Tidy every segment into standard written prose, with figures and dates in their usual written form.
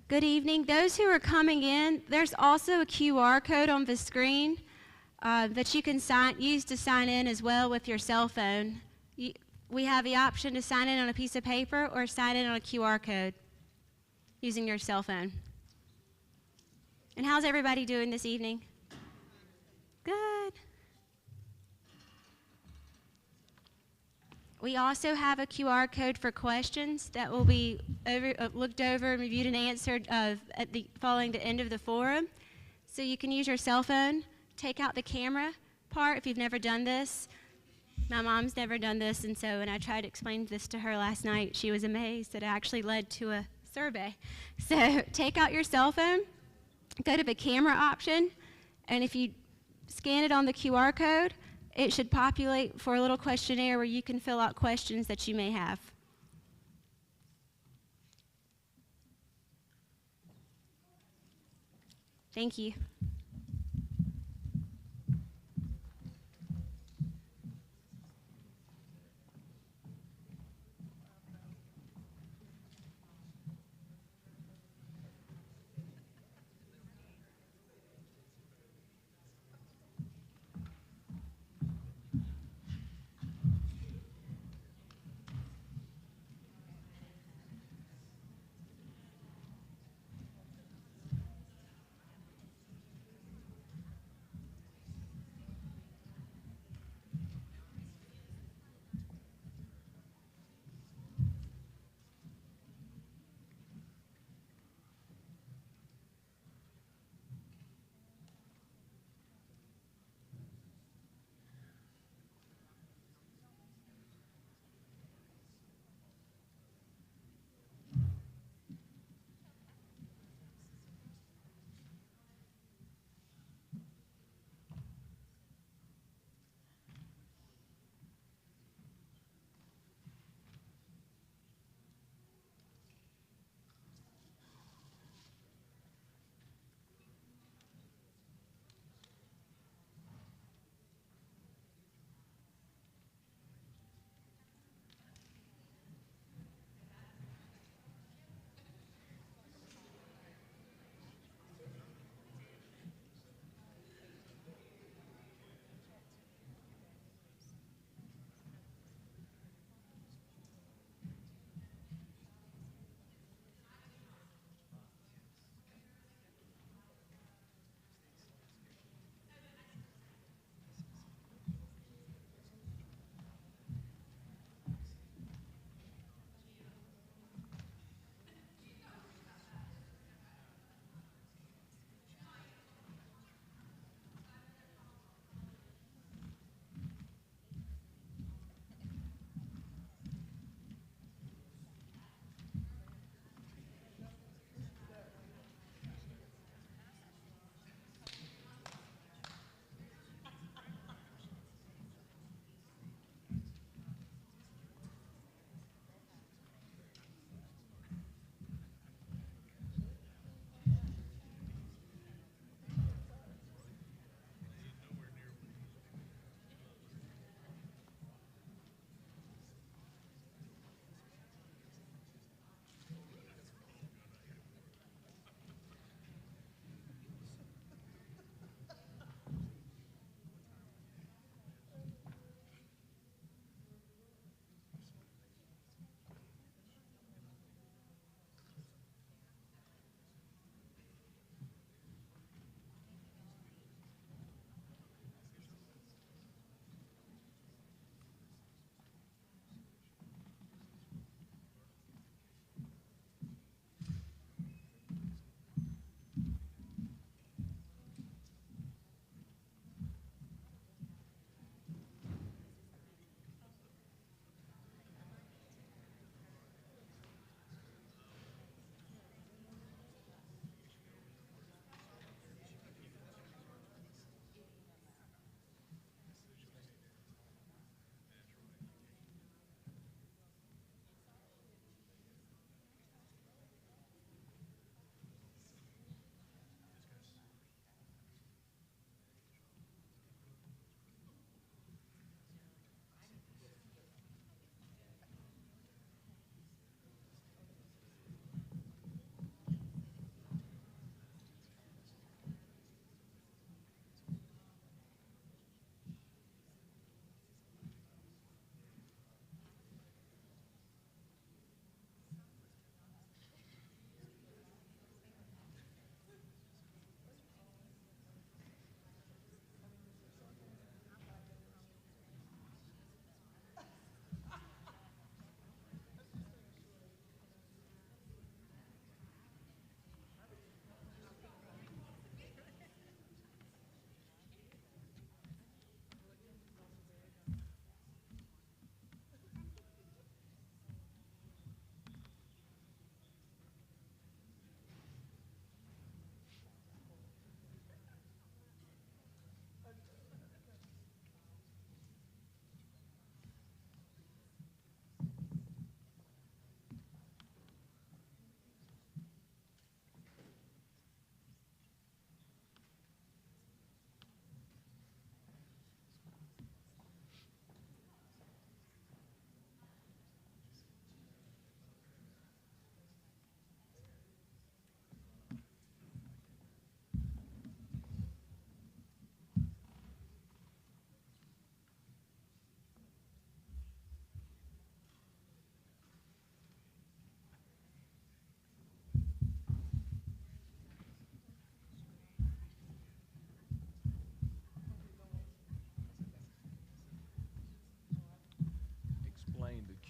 Good evening. Those who are coming in, there's also a QR code on the screen that you can use to sign in as well with your cell phone. We have the option to sign in on a piece of paper or sign in on a QR code using your cell phone. And how's everybody doing this evening? Good. We also have a QR code for questions that will be looked over and reviewed and answered following the end of the forum. So you can use your cell phone, take out the camera part if you've never done this. My mom's never done this, and so when I tried to explain this to her last night, she was amazed that it actually led to a survey. So take out your cell phone, go to the camera option, and if you scan it on the QR code, it should populate for a little questionnaire where you can fill out questions that you may have. Thank you.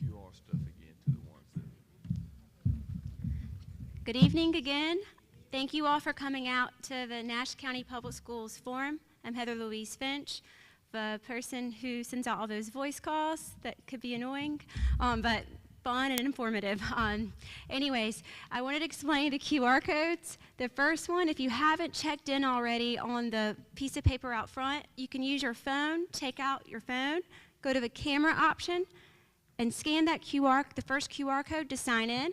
QR stuff again to the ones that... Good evening again. Thank you all for coming out to the Nash County Public Schools Forum. I'm Heather Louise Finch, the person who sends out all those voice calls that could be annoying, but fun and informative. Anyways, I wanted to explain the QR codes. The first one, if you haven't checked in already on the piece of paper out front, you can use your phone, take out your phone, go to the camera option, and scan that the first QR code to sign in.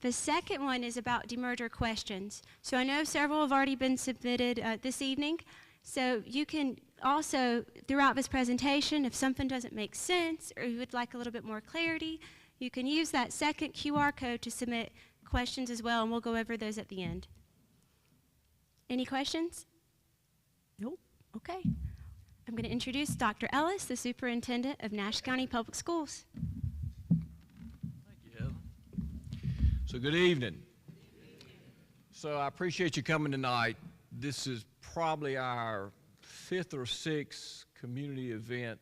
The second one is about demerger questions. So I know several have already been submitted this evening. So you can also, throughout this presentation, if something doesn't make sense or you would like a little bit more clarity, you can use that second QR code to submit questions as well, and we'll go over those at the end. Any questions? Nope. Okay. I'm going to introduce Dr. Ellis, the Superintendent of Nash County Public Schools. So good evening. So I appreciate you coming tonight. This is probably our 5th or 6th community event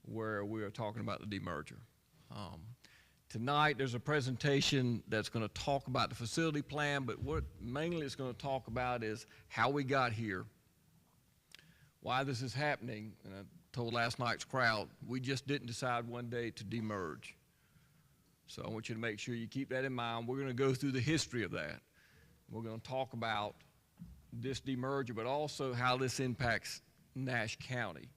where we are talking about the demerger. Tonight there's a presentation that's going to talk about the facility plan, but what mainly it's going to talk about is how we got here, why this is happening. And I told last night's crowd, we just didn't decide one day to demerge. So I want you to make sure you keep that in mind. We're going to go through the history of that. We're going to talk about this demerger, but also how this impacts Nash County.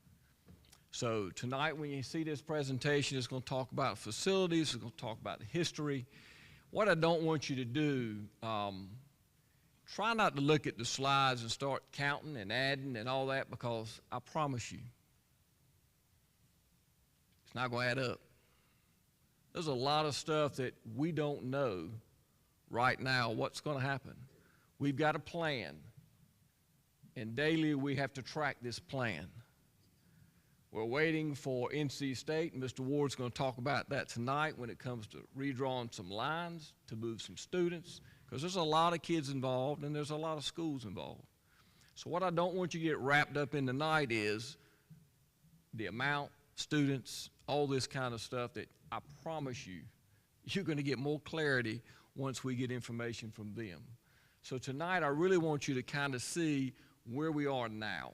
So tonight when you see this presentation, it's going to talk about facilities, it's going to talk about the history. What I don't want you to do, try not to look at the slides and start counting and adding and all that, because I promise you, it's not going to add up. There's a lot of stuff that we don't know right now what's going to happen. We've got a plan, and daily we have to track this plan. We're waiting for NC State, and Mr. Ward's going to talk about that tonight when it comes to redrawing some lines to move some students, because there's a lot of kids involved and there's a lot of schools involved. So what I don't want you to get wrapped up in tonight is the amount, students, all this kind of stuff that I promise you, you're going to get more clarity once we get information from them. So tonight, I really want you to kind of see where we are now.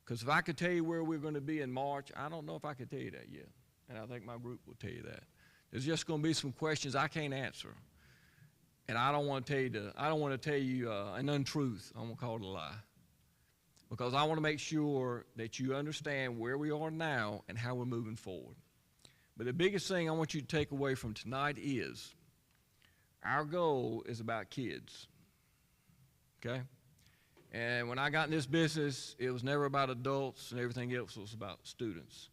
Because if I could tell you where we're going to be in March, I don't know if I could tell you that yet. And I think my group will tell you that. There's just going to be some questions I can't answer. And I don't want to tell you an untruth. I'm going to call it a lie. Because I want to make sure that you understand where we are now and how we're moving forward. But the biggest thing I want you to take away from tonight is our goal is about kids, okay? And when I got in this business, it was never about adults, and everything else was about students.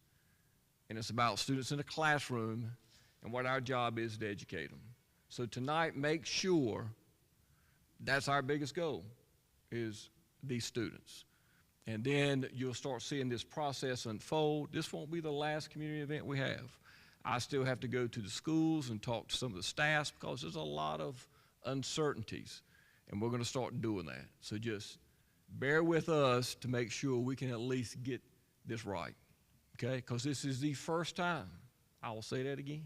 And it's about students in the classroom and what our job is to educate them. So tonight, make sure that's our biggest goal, is these students. And then you'll start seeing this process unfold. This won't be the last community event we have. I still have to go to the schools and talk to some of the staffs because there's a lot of uncertainties, and we're going to start doing that. So just bear with us to make sure we can at least get this right, okay? Because this is the first time, I will say that again,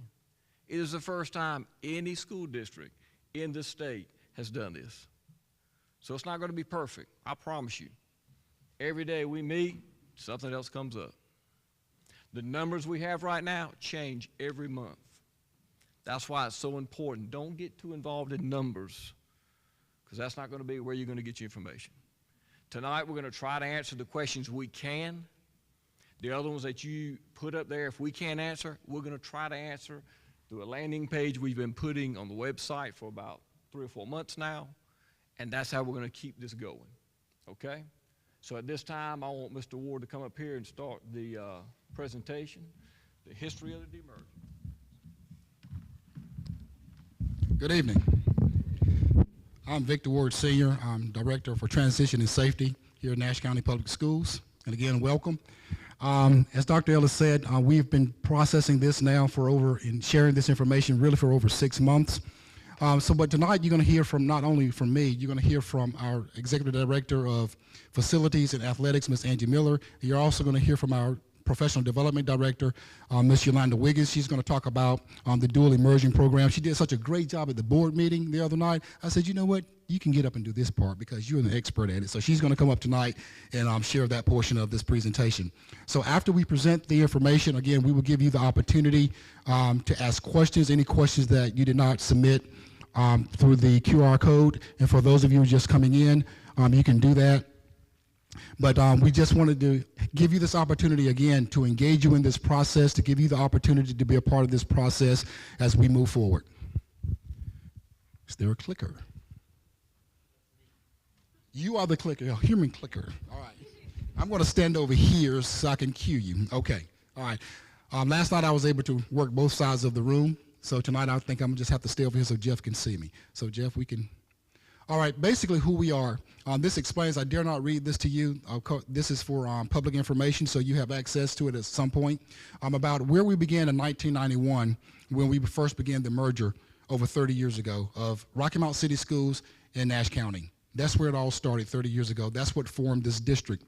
it is the first time any school district in the state has done this. So it's not going to be perfect, I promise you. Every day we meet, something else comes up. The numbers we have right now change every month. That's why it's so important. Don't get too involved in numbers, because that's not going to be where you're going to get your information. Tonight we're going to try to answer the questions we can. The other ones that you put up there, if we can't answer, we're going to try to answer through a landing page we've been putting on the website for about 3 or 4 months now, and that's how we're going to keep this going, okay? So at this time, I want Mr. Ward to come up here and start the presentation, the history of the demerger. Good evening. I'm Victor Ward Sr. I'm Director for Transition and Safety here at Nash County Public Schools. And again, welcome. As Dr. Ellis said, we've been processing this now and sharing this information really for over 6 months. But tonight you're going to hear from not only from me, you're going to hear from our Executive Director of Facilities and Athletics, Ms. Angie Miller. You're also going to hear from our Professional Development Director, Ms. Yolanda Wiggins. She's going to talk about the dual immersion program. She did such a great job at the board meeting the other night. I said, you know what? You can get up and do this part because you're an expert at it. So she's going to come up tonight and share that portion of this presentation. So after we present the information, again, we will give you the opportunity to ask questions, any questions that you did not submit through the QR code. And for those of you just coming in, you can do that. But we just wanted to give you this opportunity again to engage you in this process, to give you the opportunity to be a part of this process as we move forward. Is there a clicker? You are the clicker, a human clicker. All right. I'm going to stand over here so I can cue you. Okay. All right. Last night I was able to work both sides of the room. So tonight I think I'm going to just have to stay over here so Jeff can see me. So Jeff, we can. All right. Basically who we are. This explains, I dare not read this to you. This is for public information, so you have access to it at some point. About where we began in 1991 when we first began the merger over 30 years ago of Rocky Mount City Schools and Nash County. That's where it all started 30 years ago. That's what formed this district.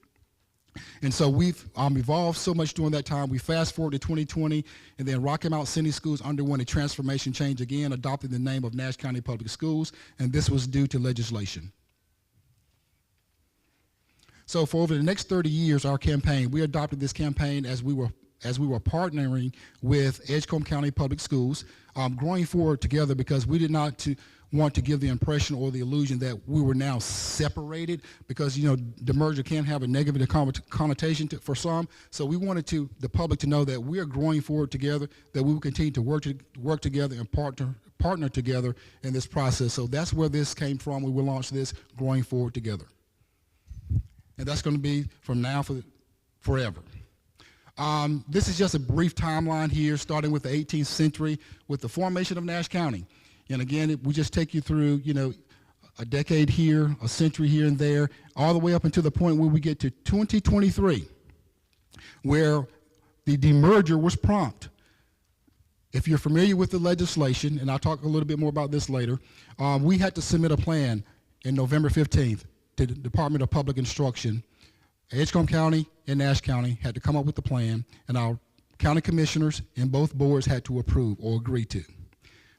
And so we've evolved so much during that time. We fast forward to 2020, and then Rocky Mount City Schools underwent a transformation change again, adopting the name of Nash County Public Schools, and this was due to legislation. So for over the next 30 years, our campaign, we adopted this campaign as we were partnering with Edgecombe County Public Schools, growing forward together because we did not want to give the impression or the illusion that we were now separated because, you know, the merger can have a negative connotation for some. So we wanted the public to know that we are growing forward together, that we will continue to work together and partner together in this process. So that's where this came from. We will launch this growing forward together. And that's going to be from now forever. This is just a brief timeline here, starting with the 18th century with the formation of Nash County. And again, we just take you through, you know, a decade here, a century here and there, all the way up until the point where we get to 2023, where the demerger was prompt. If you're familiar with the legislation, and I'll talk a little bit more about this later, we had to submit a plan in November 15th to the Department of Public Instruction. Edgecombe County and Nash County had to come up with the plan, and our county commissioners in both boards had to approve or agree to.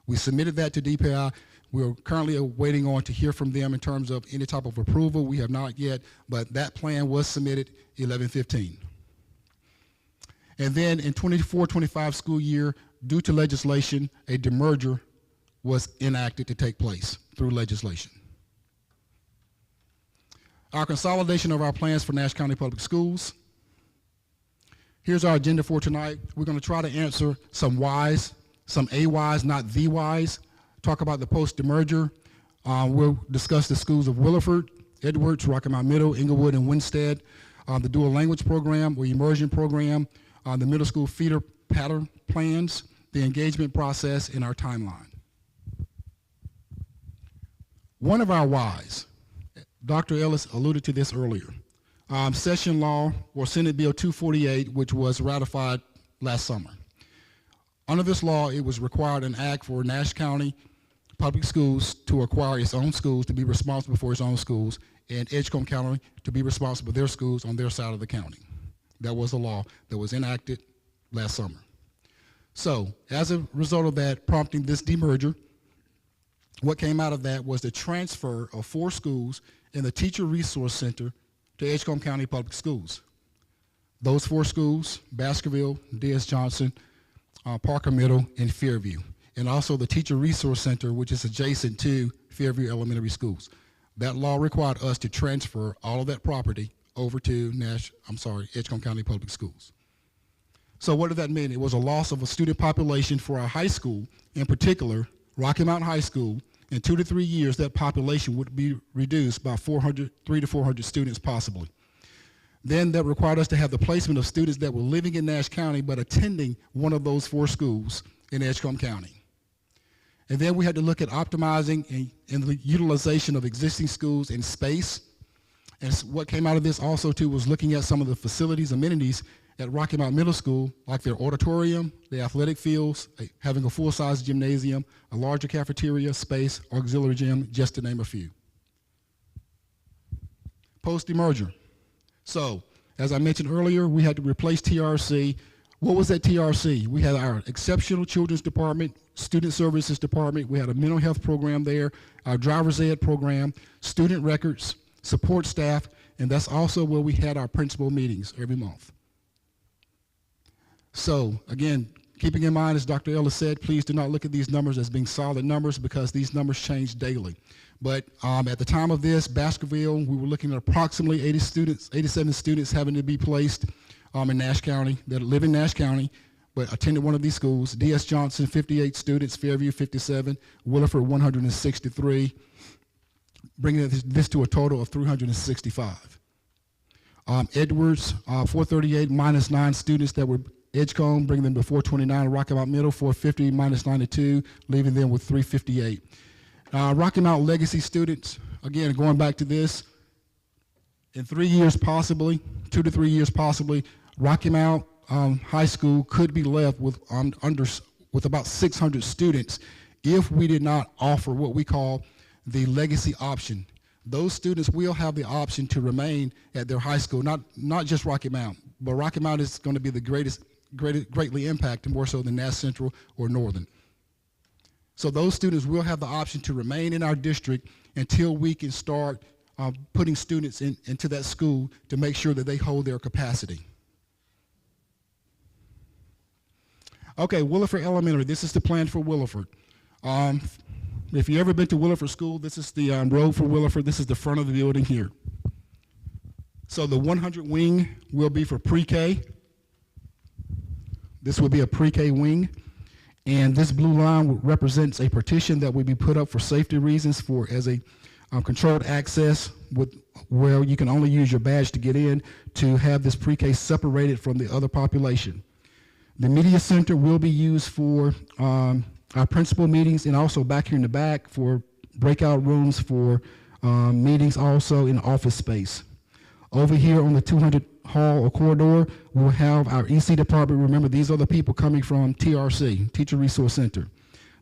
We submitted that to DPI. We're currently waiting on to hear from them in terms of any type of approval. We have not yet, but that plan was submitted 11/15. And then in 24-25 school year, due to legislation, a demerger was enacted to take place through legislation. Our consolidation of our plans for Nash County Public Schools. Here's our agenda for tonight. We're going to try to answer some whys, some AYs, not the whys. Talk about the post-demerger. We'll discuss the schools of Williford, Edwards, Rocky Mount Middle, Inglewood, and Winstead, the dual language program or immersion program, the middle school feeder pattern plans, the engagement process, and our timeline. One of our whys, Dr. Ellis alluded to this earlier, session law or Senate Bill 248, which was ratified last summer. Under this law, it was required an act for Nash County Public Schools to acquire its own schools, to be responsible for its own schools, and Edgecombe County to be responsible for their schools on their side of the county. That was the law that was enacted last summer. So, as a result of that, prompting this demerger, what came out of that was the transfer of 4 schools in the Teacher Resource Center to Edgecombe County Public Schools. Those 4 schools, Baskerville, D.S. Johnson, Parker Middle, and Fairview. And also the Teacher Resource Center, which is adjacent to Fairview Elementary Schools. That law required us to transfer all of that property over to Edgecombe County Public Schools. So what did that mean? It was a loss of a student population for our high school, in particular, Rocky Mount High School. In 2 to 3 years, that population would be reduced by 300 to 400 students possibly. Then that required us to have the placement of students that were living in Nash County but attending one of those 4 schools in Edgecombe County. And then we had to look at optimizing and the utilization of existing schools and space. And what came out of this also too was looking at some of the facilities, amenities at Rocky Mount Middle School, like their auditorium, the athletic fields, having a full-size gymnasium, a larger cafeteria, space, auxiliary gym, just to name a few. Post-demerger. So, As I mentioned earlier, we had to replace TRC. What was that TRC? We had our Exceptional Children's Department, Student Services Department, we had a mental health program there, our driver's ed program, student records, support staff, and that's also where we had our principal meetings every month. So again, keeping in mind, as Dr. Ellis said, please do not look at these numbers as being solid numbers because these numbers change daily. But at the time of this, Baskerville, we were looking at approximately 87 students having to be placed in Nash County, that live in Nash County, but attended one of these schools. D.S. Johnson, 58 students, Fairview, 57, Williford, 163, bringing this to a total of 365. Edwards, 438 minus 9 students that were Edgecombe, bringing them to 429. Rocky Mount Middle, 450 minus 92, leaving them with 358. Rocky Mount Legacy students, again, going back to this, in 3 years possibly, 2 to 3 years possibly, Rocky Mount High School could be left with about 600 students if we did not offer what we call the legacy option. Those students will have the option to remain at their high school, not just Rocky Mount, but Rocky Mount is going to be the greatly impacted more so than Nash Central or Northern. So those students will have the option to remain in our district until we can start putting students into that school to make sure that they hold their capacity. Okay, Williford Elementary, this is the plan for Williford. If you've ever been to Williford School, this is the road for Williford. This is the front of the building here. So the 100 wing will be for pre-K. This will be a pre-K wing. And this blue line represents a partition that will be put up for safety reasons as a controlled access where you can only use your badge to get in to have this pre-K separated from the other population. The media center will be used for our principal meetings and also back here in the back for breakout rooms for meetings also in office space. Over here on the 200 hall or corridor, we'll have our EC department. Remember, these are the people coming from TRC, Teacher Resource Center.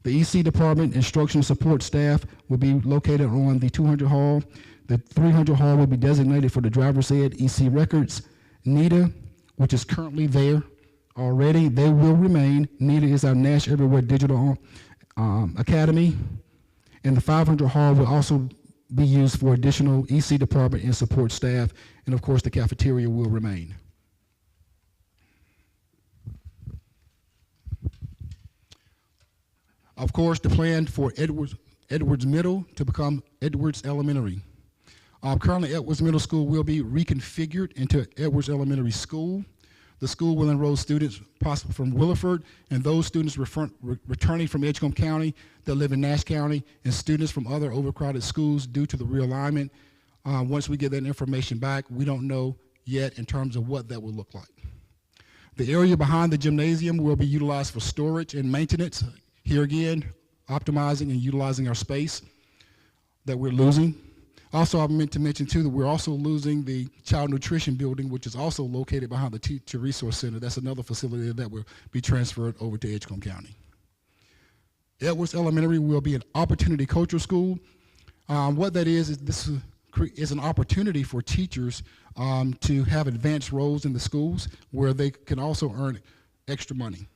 The EC department, instruction support staff, will be located on the 200 hall. The 300 hall will be designated for the driver's ed, EC records. NETA, which is currently there already, they will remain. NETA is our Nash Everywhere Digital Academy. And the 500 hall will also be used for additional EC department and support staff. And of course, the cafeteria will remain. Of course, the plan for Edwards Middle to become Edwards Elementary. Currently, Edwards Middle School will be reconfigured into Edwards Elementary School. The school will enroll students possibly from Williford and those students returning from Edgecombe County that live in Nash County and students from other overcrowded schools due to the realignment. Once we get that information back, we don't know yet in terms of what that will look like. The area behind the gymnasium will be utilized for storage and maintenance. Here again, optimizing and utilizing our space that we're losing. Also, I meant to mention too that we're also losing the child nutrition building, which is also located behind the Teacher Resource Center. That's another facility that will be transferred over to Edgecombe County. Edwards Elementary will be an opportunity cultural school. What that is this is an opportunity for teachers to have advanced roles in the schools where they can also earn extra money.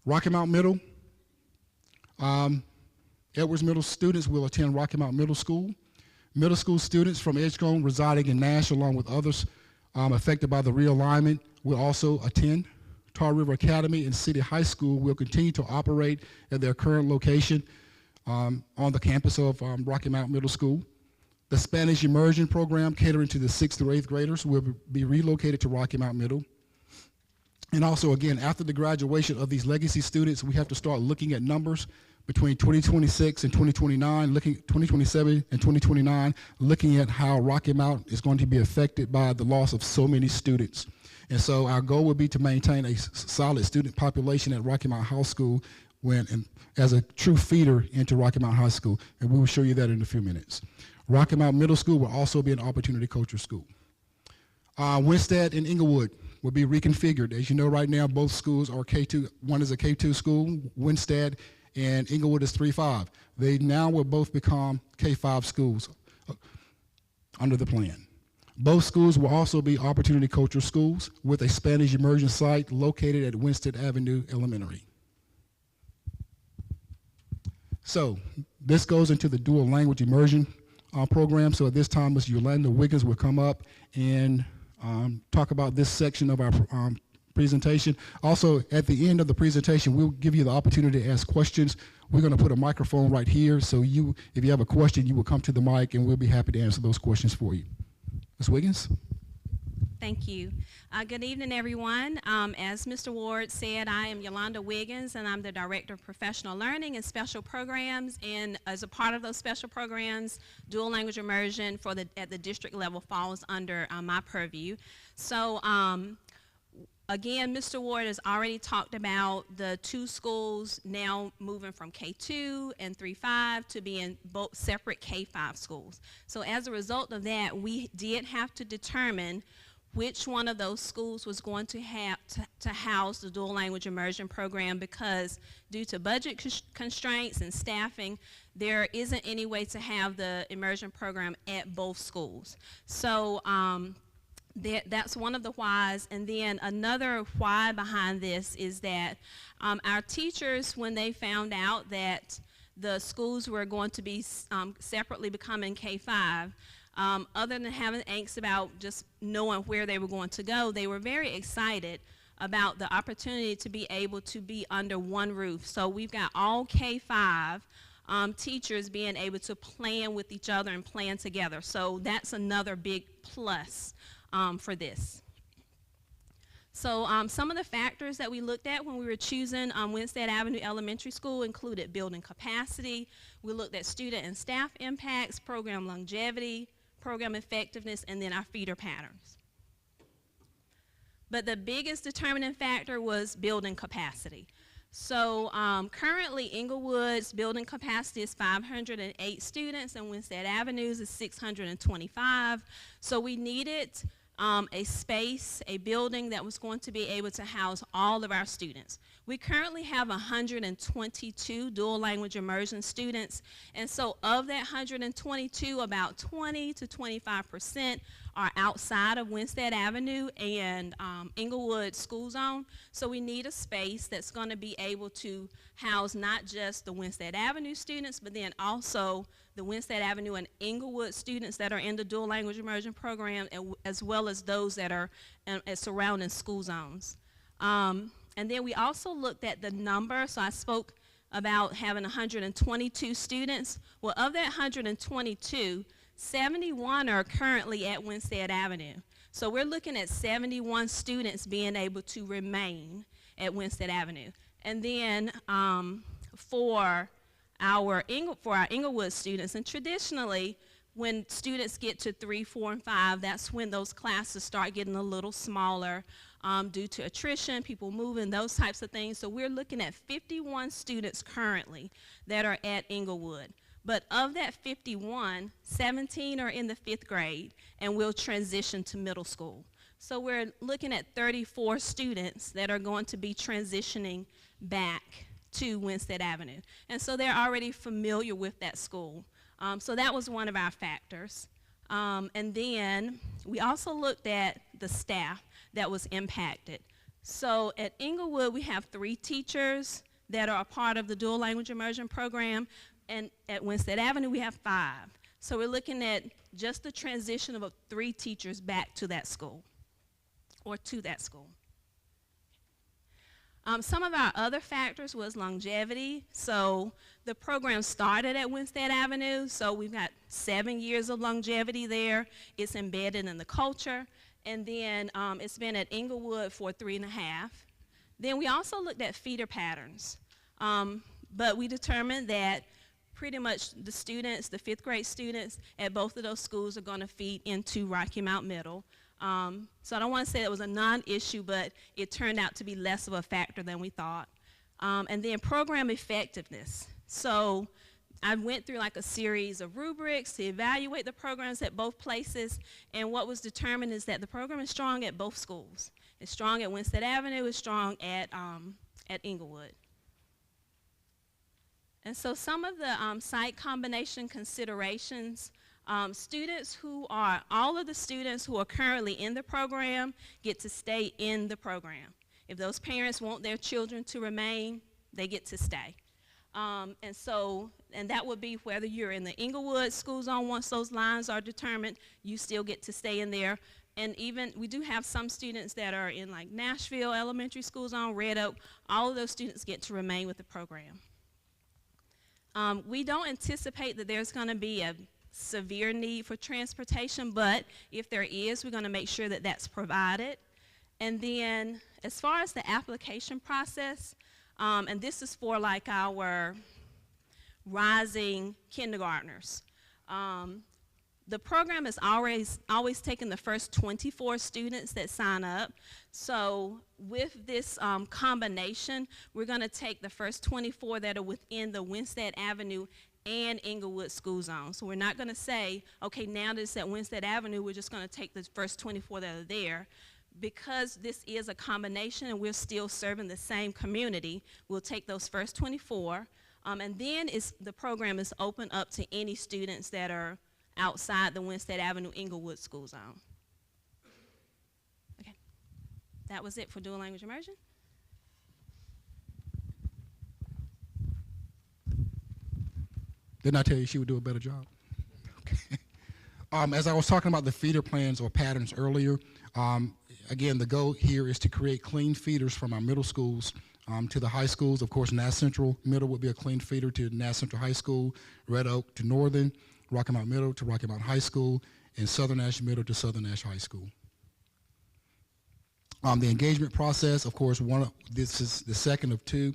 Rocky Mount Middle. Edwards Middle students will attend Rocky Mount Middle School. Middle school students from Edgecombe residing in Nash, along with others affected by the realignment, will also attend. Tar River Academy and City High School will continue to operate at their current location on the campus of Rocky Mount Middle School. The Spanish Immersion Program, catering to the 6th through 8th graders, will be relocated to Rocky Mount Middle. And also, again, after the graduation of these legacy students, we have to start looking at numbers between 2026 and 2029, 2027 and 2029, looking at how Rocky Mount is going to be affected by the loss of so many students. And so our goal would be to maintain a solid student population at Rocky Mount High School as a true feeder into Rocky Mount High School, and we will show you that in a few minutes. Rocky Mount Middle School will also be an opportunity culture school. Winstead and Inglewood will be reconfigured. As you know, right now, both schools are K2. One is a K2 school, Winstead, and Inglewood is 3-5. They now will both become K5 schools under the plan. Both schools will also be opportunity cultural schools with a Spanish immersion site located at Winstead Avenue Elementary. So this goes into the dual language immersion program. So at this time, Ms. Yolanda Wiggins will come up and talk about this section of our presentation. Also, at the end of the presentation, we'll give you the opportunity to ask questions. We're going to put a microphone right here, so if you have a question, you will come to the mic, and we'll be happy to answer those questions for you. Ms. Wiggins? Thank you. Good evening, everyone. As Mr. Ward said, I am Yolanda Wiggins, and I'm the Director of Professional Learning and Special Programs. And as a part of those special programs, dual language immersion at the district level falls under my purview. So again, Mr. Ward has already talked about the two schools now moving from K2 and 3-5 to being both separate K5 schools. So as a result of that, we did have to determine which one of those schools was going to have to house the dual language immersion program, because due to budget constraints and staffing, there isn't any way to have the immersion program at both schools. So that's one of the whys. And then another why behind this is that our teachers, when they found out that the schools were going to be separately becoming K5, other than having angst about just knowing where they were going to go, they were very excited about the opportunity to be able to be under one roof. So we've got all K5 teachers being able to plan with each other and plan together. So that's another big plus for this. So some of the factors that we looked at when we were choosing Winstead Avenue Elementary School included building capacity. We looked at student and staff impacts, program longevity, program effectiveness, and then our feeder patterns. But the biggest determining factor was building capacity. So currently Inglewood's building capacity is 508 students, and Winstead Avenue's is 625. So we needed a space, a building that was going to be able to house all of our students. We currently have 122 dual language immersion students, and so of that 122, about 20 to 25% are outside of Winstead Avenue and Inglewood School Zone. So we need a space that's going to be able to house not just the Winstead Avenue students, but then also the Winstead Avenue and Inglewood students that are in the dual language immersion program, as well as those that are in surrounding school zones. And then we also looked at the number. So I spoke about having 122 students. Well, of that 122, 71 are currently at Winstead Avenue. So we're looking at 71 students being able to remain at Winstead Avenue. And then for our Inglewood students, and traditionally when students get to 3, 4, and 5, that's when those classes start getting a little smaller due to attrition, people moving, those types of things. So we're looking at 51 students currently that are at Inglewood. But of that 51, 17 are in the 5th grade and will transition to middle school. So we're looking at 34 students that are going to be transitioning back to Winstead Avenue. And so they're already familiar with that school. So that was one of our factors. And then we also looked at the staff that was impacted. So at Inglewood, we have 3 teachers that are a part of the dual language immersion program, and at Winstead Avenue, we have 5. So we're looking at just the transition of 3 teachers back to that school, or to that school. Some of our other factors was longevity. So the program started at Winstead Avenue, so we've got 7 years of longevity there. It's embedded in the culture. And then it's been at Inglewood for 3.5. Then we also looked at feeder patterns. But we determined that pretty much the students, the 5th grade students at both of those schools are going to feed into Rocky Mount Middle. So I don't want to say it was a non-issue, but it turned out to be less of a factor than we thought. And then program effectiveness. So I went through like a series of rubrics to evaluate the programs at both places, and what was determined is that the program is strong at both schools. It's strong at Winstead Avenue, it's strong at Inglewood. And so some of the site combination considerations All of the students who are currently in the program get to stay in the program. If those parents want their children to remain, they get to stay. And that would be whether you're in the Inglewood school zone. Once those lines are determined, you still get to stay in there. And even, we do have some students that are in like Nashville Elementary School Zone, Red Oak. All of those students get to remain with the program. We don't anticipate that there's going to be a severe need for transportation, but if there is, we're going to make sure that that's provided. And then as far as the application process, and this is for like our rising kindergartners. The program has always taken the first 24 students that sign up. So with this combination, we're going to take the first 24 that are within the Winstead Avenue and Inglewood school zone. So we're not going to say, okay, now that it's at Winstead Avenue, we're just going to take the first 24 that are there. Because this is a combination and we're still serving the same community, we'll take those first 24, and then the program is open up to any students that are outside the Winstead Avenue Inglewood school zone. Okay, that was it for dual language immersion. Didn't I tell you she would do a better job? Okay. As I was talking about the feeder plans or patterns earlier, again, the goal here is to create clean feeders from our middle schools to the high schools. Of course, Nass Central Middle would be a clean feeder to Nass Central High School, Red Oak to Northern, Rocky Mount Middle to Rocky Mount High School, and Southern Nash Middle to Southern Nash High School. The engagement process, of course, this is the second of two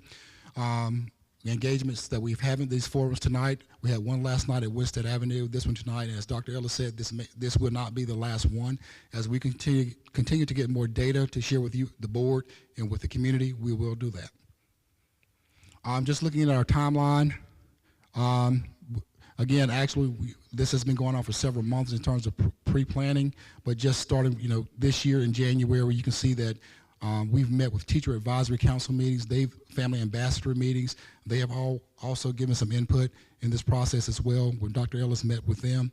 engagements that we've had in these forums tonight. We had one last night at Winstead Avenue, this one tonight, and as Dr. Ellis said, this will not be the last one. As we continue to get more data to share with you, the board, and with the community, we will do that. Just looking at our timeline, again, actually, this has been going on for several months in terms of pre-planning, but just starting, this year in January, you can see that we've met with teacher advisory council meetings, family ambassador meetings. They have also given some input in this process as well when Dr. Ellis met with them.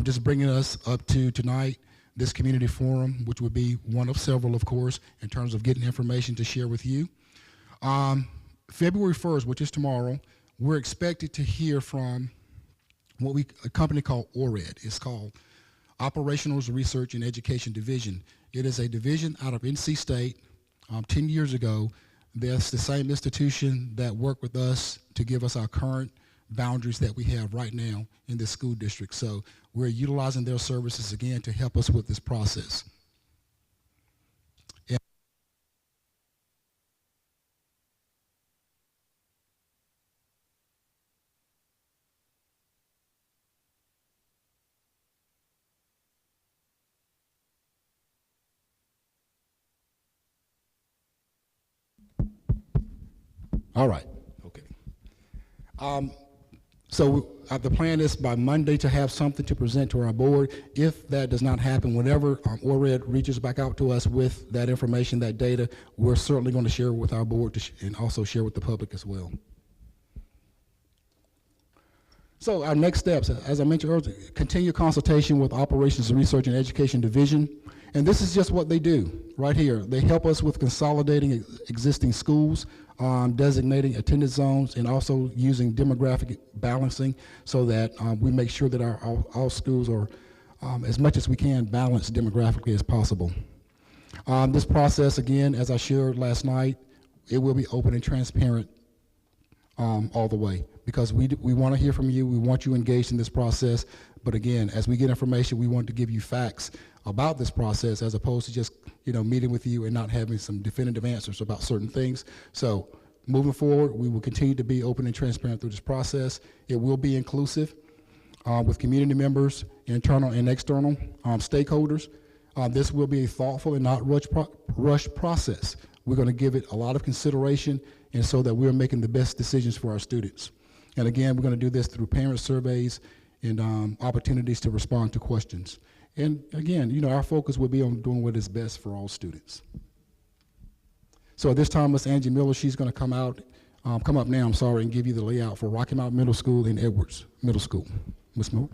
Just bringing us up to tonight, this community forum, which would be one of several, of course, in terms of getting information to share with you. February 1st, which is tomorrow, we're expected to hear from a company called ORED. It's called Operational Research and Education Division. It is a division out of NC State. 10 years ago, that's the same institution that worked with us to give us our current boundaries that we have right now in this school district. So we're utilizing their services again to help us with this process. All right, okay. So the plan is by Monday to have something to present to our board. If that does not happen, whenever ORED reaches back out to us with that information, that data, we're certainly going to share with our board and also share with the public as well. So our next steps, as I mentioned earlier, continue consultation with Operations Research and Education Division. And this is just what they do right here. They help us with consolidating existing schools, designating attendance zones, and also using demographic balancing so that we make sure that all schools are, as much as we can, balanced demographically as possible. This process, again, as I shared last night, it will be open and transparent all the way, because we want to hear from you. We want you engaged in this process. But again, as we get information, we want to give you facts about this process as opposed to just meeting with you and not having some definitive answers about certain things. So moving forward, we will continue to be open and transparent through this process. It will be inclusive with community members, internal and external stakeholders. This will be a thoughtful and not rushed process. We're going to give it a lot of consideration, and so that we're making the best decisions for our students. And again, we're going to do this through parent surveys and opportunities to respond to questions. And again, our focus will be on doing what is best for all students. So at this time, Ms. Angie Miller, she's going to come up now, and give you the layout for Rocky Mount Middle School and Edwards Middle School. Ms. Miller.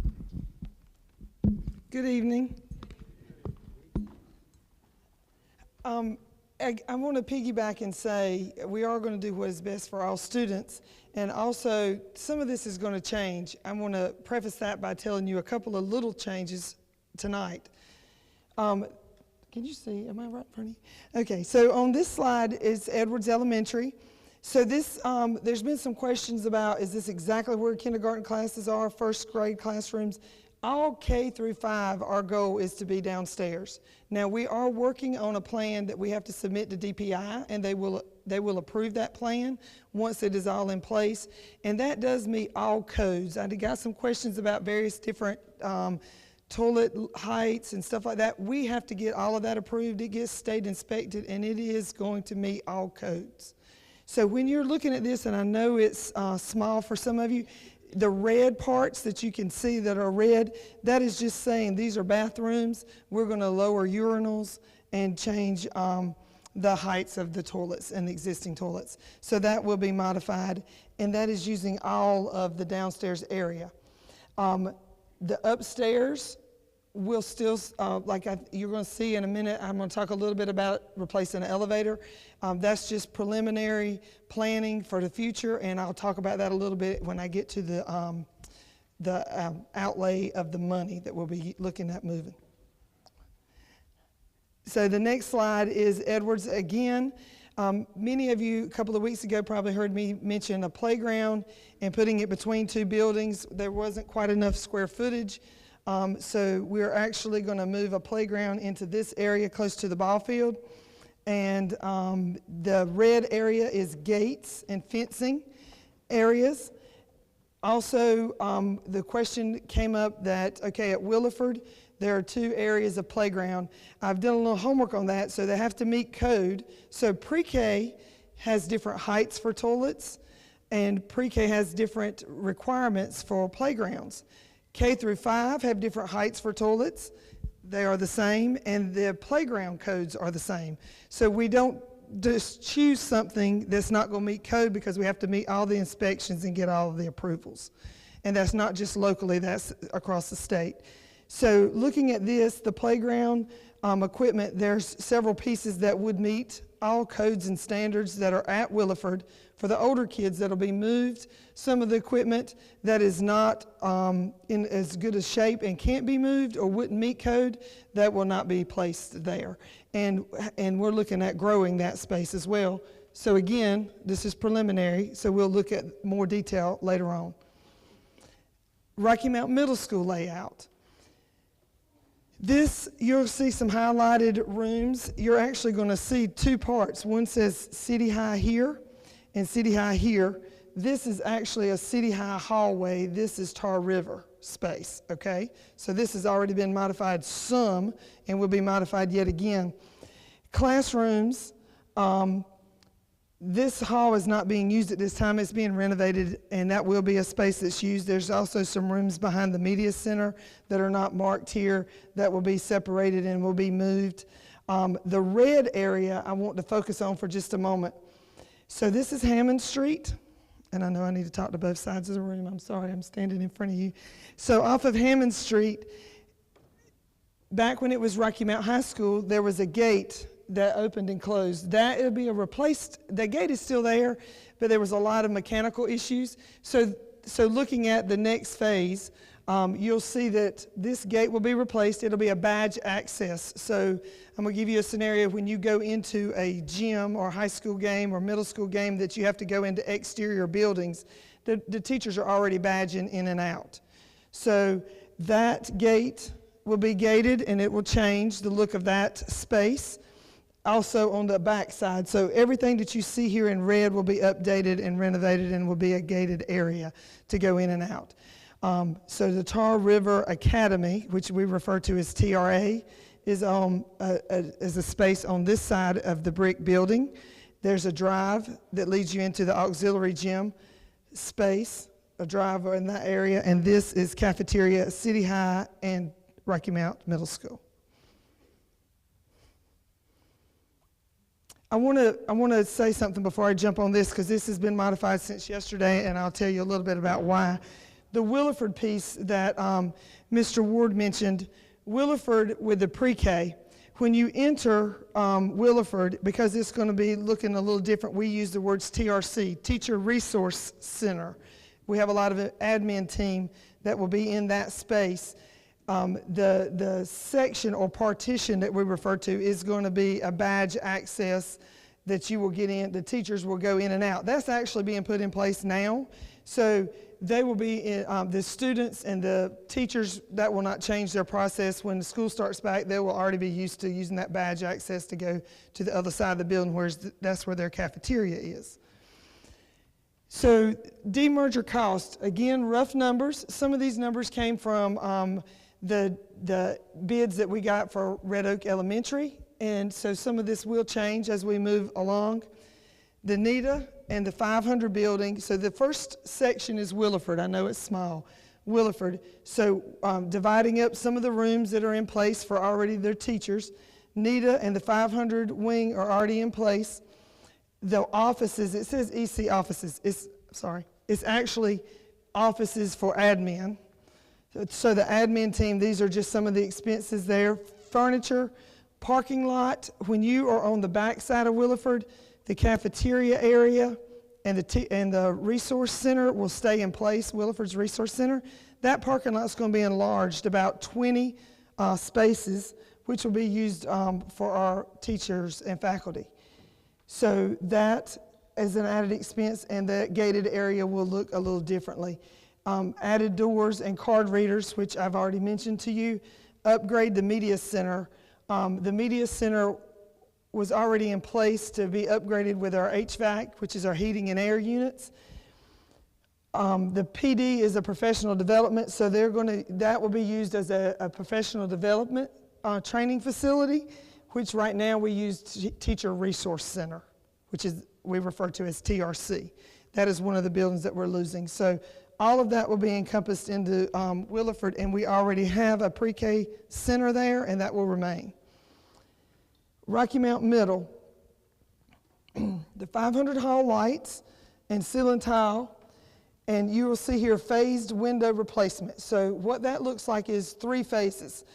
Good evening. I want to piggyback and say we are going to do what is best for all students, and also some of this is going to change. I want to preface that by telling you a couple of little changes tonight. Can you see? Am I right in front of you? Okay, so on this slide is Edwards Elementary. So this, there's been some questions about, is this exactly where kindergarten classes are, first grade classrooms? All K through 5, our goal is to be downstairs. Now, we are working on a plan that we have to submit to DPI, and they will approve that plan once it is all in place. And that does meet all codes. I got some questions about various different toilet heights and stuff like that. We have to get all of that approved. It gets state inspected, and it is going to meet all codes. So when you're looking at this, and I know it's small for some of you, the red parts that you can see that are red, that is just saying these are bathrooms. We're going to lower urinals and change the heights of the toilets and the existing toilets. So that will be modified, and that is using all of the downstairs area. The upstairs will still, you're going to see in a minute, I'm going to talk a little bit about replacing an elevator. That's just preliminary planning for the future, and I'll talk about that a little bit when I get to the outlay of the money that we'll be looking at moving. So the next slide is Edwards again. Many of you a couple of weeks ago probably heard me mention a playground and putting it between two buildings. There wasn't quite enough square footage. So we're actually going to move a playground into this area close to the ball field. And the red area is gates and fencing areas. Also, the question came up that, okay, at Williford, there are 2 areas of playground. I've done a little homework on that, so they have to meet code. So pre-K has different heights for toilets, and pre-K has different requirements for playgrounds. K through 5 have different heights for toilets. They are the same, and the playground codes are the same. So we don't just choose something that's not going to meet code, because we have to meet all the inspections and get all of the approvals. And that's not just locally, that's across the state. So looking at this, the playground equipment, there's several pieces that would meet all codes and standards that are at Williford. For the older kids, that'll be moved. Some of the equipment that is not in as good a shape and can't be moved or wouldn't meet code, that will not be placed there. And we're looking at growing that space as well. So again, this is preliminary, so we'll look at more detail later on. Rocky Mount Middle School layout. This, you'll see some highlighted rooms. You're actually going to see 2 parts. One says City High here and City High here. This is actually a City High hallway. This is Tar River space, okay? So this has already been modified some and will be modified yet again. Classrooms, this hall is not being used at this time. It's being renovated, and that will be a space that's used. There's also some rooms behind the media center that are not marked here that will be separated and will be moved. The red area I want to focus on for just a moment. So this is Hammond Street, and I know I need to talk to both sides of the room. I'm sorry, I'm standing in front of you. So off of Hammond Street, back when it was Rocky Mount High School, there was a gate that opened and closed. That will be the gate is still there, but there was a lot of mechanical issues. So looking at the next phase, you'll see that this gate will be replaced. It'll be a badge access. So I'm going to give you a scenario when you go into a gym or high school game or middle school game that you have to go into exterior buildings. The teachers are already badging in and out. So that gate will be gated, and it will change the look of that space. Also on the back side. So everything that you see here in red will be updated and renovated and will be a gated area to go in and out. So the Tar River Academy, which we refer to as TRA, is a space on this side of the brick building. There's a drive that leads you into the auxiliary gym space, a drive in that area, and this is cafeteria, City High, and Rocky Mount Middle School. I want to say something before I jump on this, because this has been modified since yesterday, and I'll tell you a little bit about why. The Williford piece that Mr. Ward mentioned, Williford with the pre-K. When you enter Williford, because it's going to be looking a little different, we use the words TRC, Teacher Resource Center. We have a lot of admin team that will be in that space. The section or partition that we refer to is going to be a badge access that you will get in, the teachers will go in and out. That's actually being put in place now. So they will be, the students and the teachers, that will not change their process. When the school starts back, they will already be used to using that badge access to go to the other side of the building, whereas that's where their cafeteria is. So demerger cost, again, rough numbers. Some of these numbers came from the bids that we got for Red Oak Elementary, and so some of this will change as we move along. The NETA and the 500 building, so the first section is Williford. I know it's small, Williford. So dividing up some of the rooms that are in place for already their teachers. NETA and the 500 wing are already in place. The offices, it says EC offices, it's actually offices for admin. So the admin team, these are just some of the expenses there. Furniture, parking lot, when you are on the back side of Williford, the cafeteria area and the resource center will stay in place, Williford's Resource Center. That parking lot is going to be enlarged about 20 spaces, which will be used for our teachers and faculty. So that is an added expense, and the gated area will look a little differently. Added doors and card readers, which I've already mentioned to you. Upgrade the media center. The media center was already in place to be upgraded with our HVAC, which is our heating and air units. The PD is a professional development, so that will be used as a professional development training facility, which right now we use Teacher Resource Center, which we refer to as TRC. That is one of the buildings that we're losing. So all of that will be encompassed into Williford, and we already have a pre-K center there, and that will remain. Rocky Mount Middle, the 500 hall lights and ceiling tile, and you will see here phased window replacement. So what that looks like is 3 phases.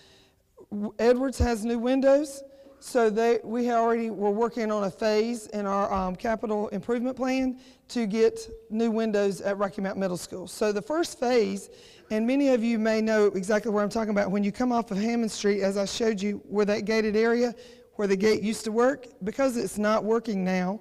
Edwards has new windows, so we already were working on a phase in our capital improvement plan to get new windows at Rocky Mount Middle School. So the first phase, and many of you may know exactly what I'm talking about, when you come off of Hammond Street, as I showed you, where that gated area, where the gate used to work, because it's not working now,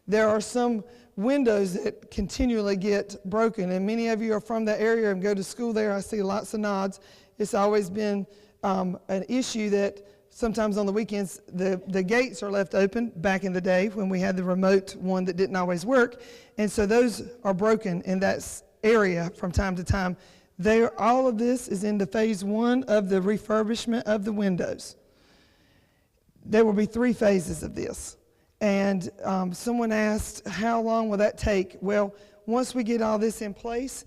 there are some windows that continually get broken, and many of you are from that area and go to school there. I see lots of nods. It's always been an issue that sometimes on the weekends the gates are left open back in the day when we had the remote one that didn't always work, and so those are broken in that area from time to time. All of this is in the phase 1 of the refurbishment of the windows. There will be 3 phases of this. And someone asked, how long will that take? Well, once we get all this in place,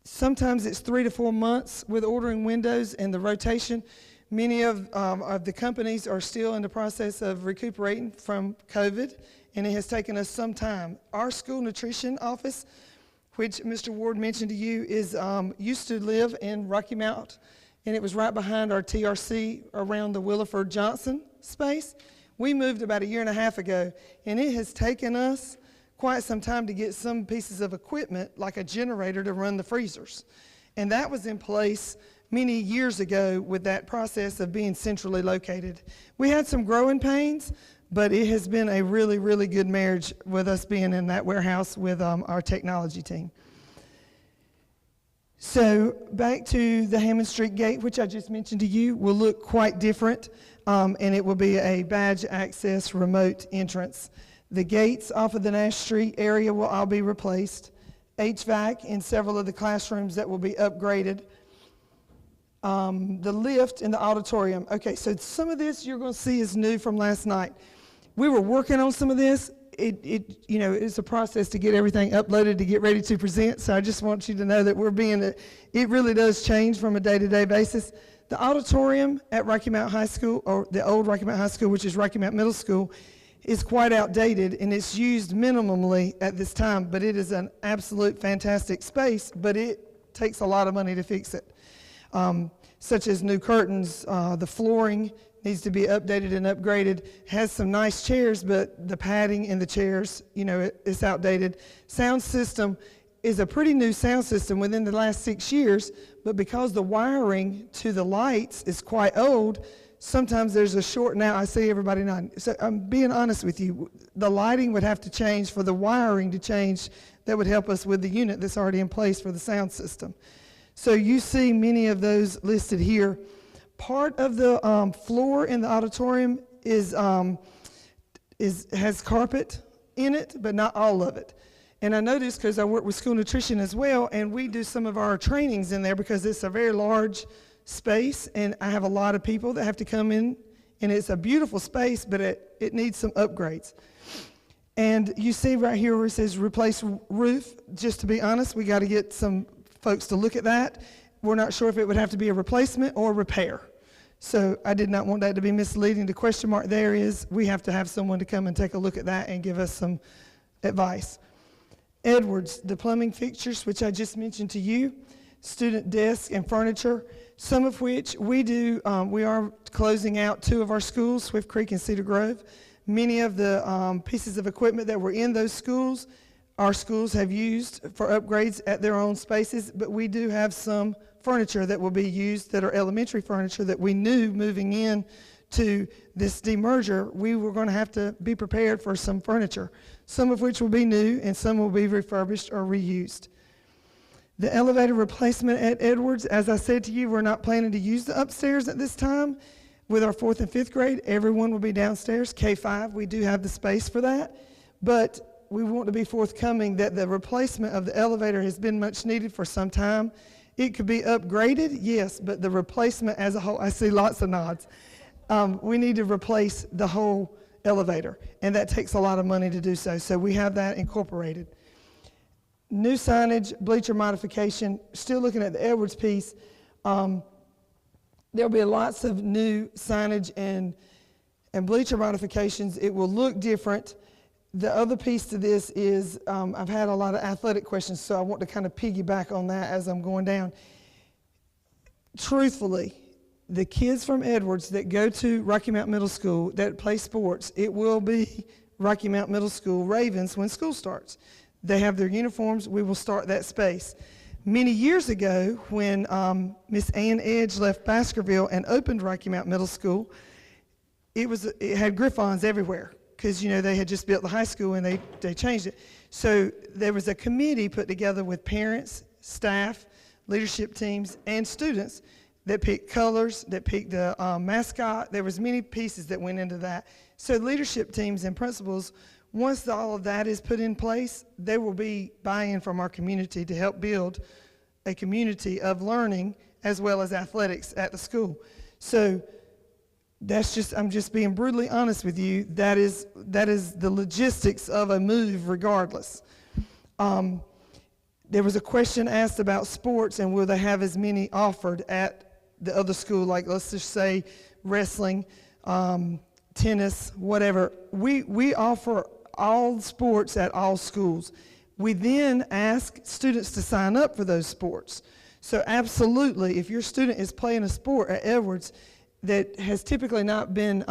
sometimes it's 3 to 4 months with ordering windows and the rotation. Many of the companies are still in the process of recuperating from COVID, and it has taken us some time. Our school nutrition office, which Mr. Ward mentioned to you, used to live in Rocky Mount, and it was right behind our TRC around the Williford Johnson space. We moved about 1.5 years ago, and it has taken us quite some time to get some pieces of equipment, like a generator, to run the freezers. And that was in place many years ago with that process of being centrally located. We had some growing pains, but it has been a really, really good marriage with us being in that warehouse with our technology team. So back to the Hammond Street gate, which I just mentioned to you, will look quite different, and it will be a badge access remote entrance. The gates off of the Nash Street area will all be replaced. HVAC in several of the classrooms that will be upgraded. The lift in the auditorium. Okay, so some of this you're going to see is new from last night. We were working on some of this. It's a process to get everything uploaded to get ready to present. So I just want you to know that it really does change from a day-to-day basis. The auditorium at Rocky Mount High School, or the old Rocky Mount High School, which is Rocky Mount Middle School, is quite outdated, and it's used minimally at this time, but it is an absolute fantastic space, but it takes a lot of money to fix it. such as new curtains. The flooring needs to be updated and upgraded. Has some nice chairs, but the padding in the chairs, it's outdated. Sound system is a pretty new sound system within the last 6 years, but because the wiring to the lights is quite old, sometimes there's a short. Now I see everybody nodding. So I'm being honest with you. The lighting would have to change for the wiring to change. That would help us with the unit that's already in place for the sound system. So you see many of those listed here. Part of the floor in the auditorium has carpet in it, but not all of it. And I know this because I work with school nutrition as well, and we do some of our trainings in there because it's a very large space, and I have a lot of people that have to come in, and it's a beautiful space, but it needs some upgrades. And you see right here where it says replace roof. Just to be honest, we got to get some folks to look at that. We're not sure if it would have to be a replacement or repair. So I did not want that to be misleading. The question mark there is we have to have someone to come and take a look at that and give us some advice. Edwards, the plumbing fixtures, which I just mentioned to you, student desks and furniture, some of which we do. We are closing out 2 of our schools, Swift Creek and Cedar Grove. Many of the pieces of equipment that were in those schools, our schools have used for upgrades at their own spaces, but we do have some furniture that will be used that are elementary furniture that we knew moving in to this demerger, we were going to have to be prepared for some furniture, some of which will be new and some will be refurbished or reused. The elevator replacement at Edwards, as I said to you, we're not planning to use the upstairs at this time. With our 4th and 5th grade, everyone will be downstairs. K-5, we do have the space for that, but we want to be forthcoming that the replacement of the elevator has been much needed for some time. It could be upgraded, yes, but the replacement as a whole, I see lots of nods. We need to replace the whole elevator, and that takes a lot of money to do so, so we have that incorporated. New signage, bleacher modification, still looking at the Edwards piece. There'll be lots of new signage and bleacher modifications. It will look different. The other piece to this is I've had a lot of athletic questions, so I want to kind of piggyback on that as I'm going down. Truthfully, the kids from Edwards that go to Rocky Mount Middle School that play sports, it will be Rocky Mount Middle School Ravens when school starts. They have their uniforms. We will start that space. Many years ago, when Miss Ann Edge left Baskerville and opened Rocky Mount Middle School, it had Griffons everywhere because they had just built the high school and they changed it. So there was a committee put together with parents, staff, leadership teams, and students that picked colors, that picked the mascot. There was many pieces that went into that. So leadership teams and principals, once all of that is put in place, there will be buy-in from our community to help build a community of learning as well as athletics at the school. So I'm just being brutally honest with you. That is the logistics of a move regardless. There was a question asked about sports and will they have as many offered at the other school, like let's just say wrestling, tennis, whatever. We offer all sports at all schools. We then ask students to sign up for those sports. So absolutely, if your student is playing a sport at Edwards that has typically not been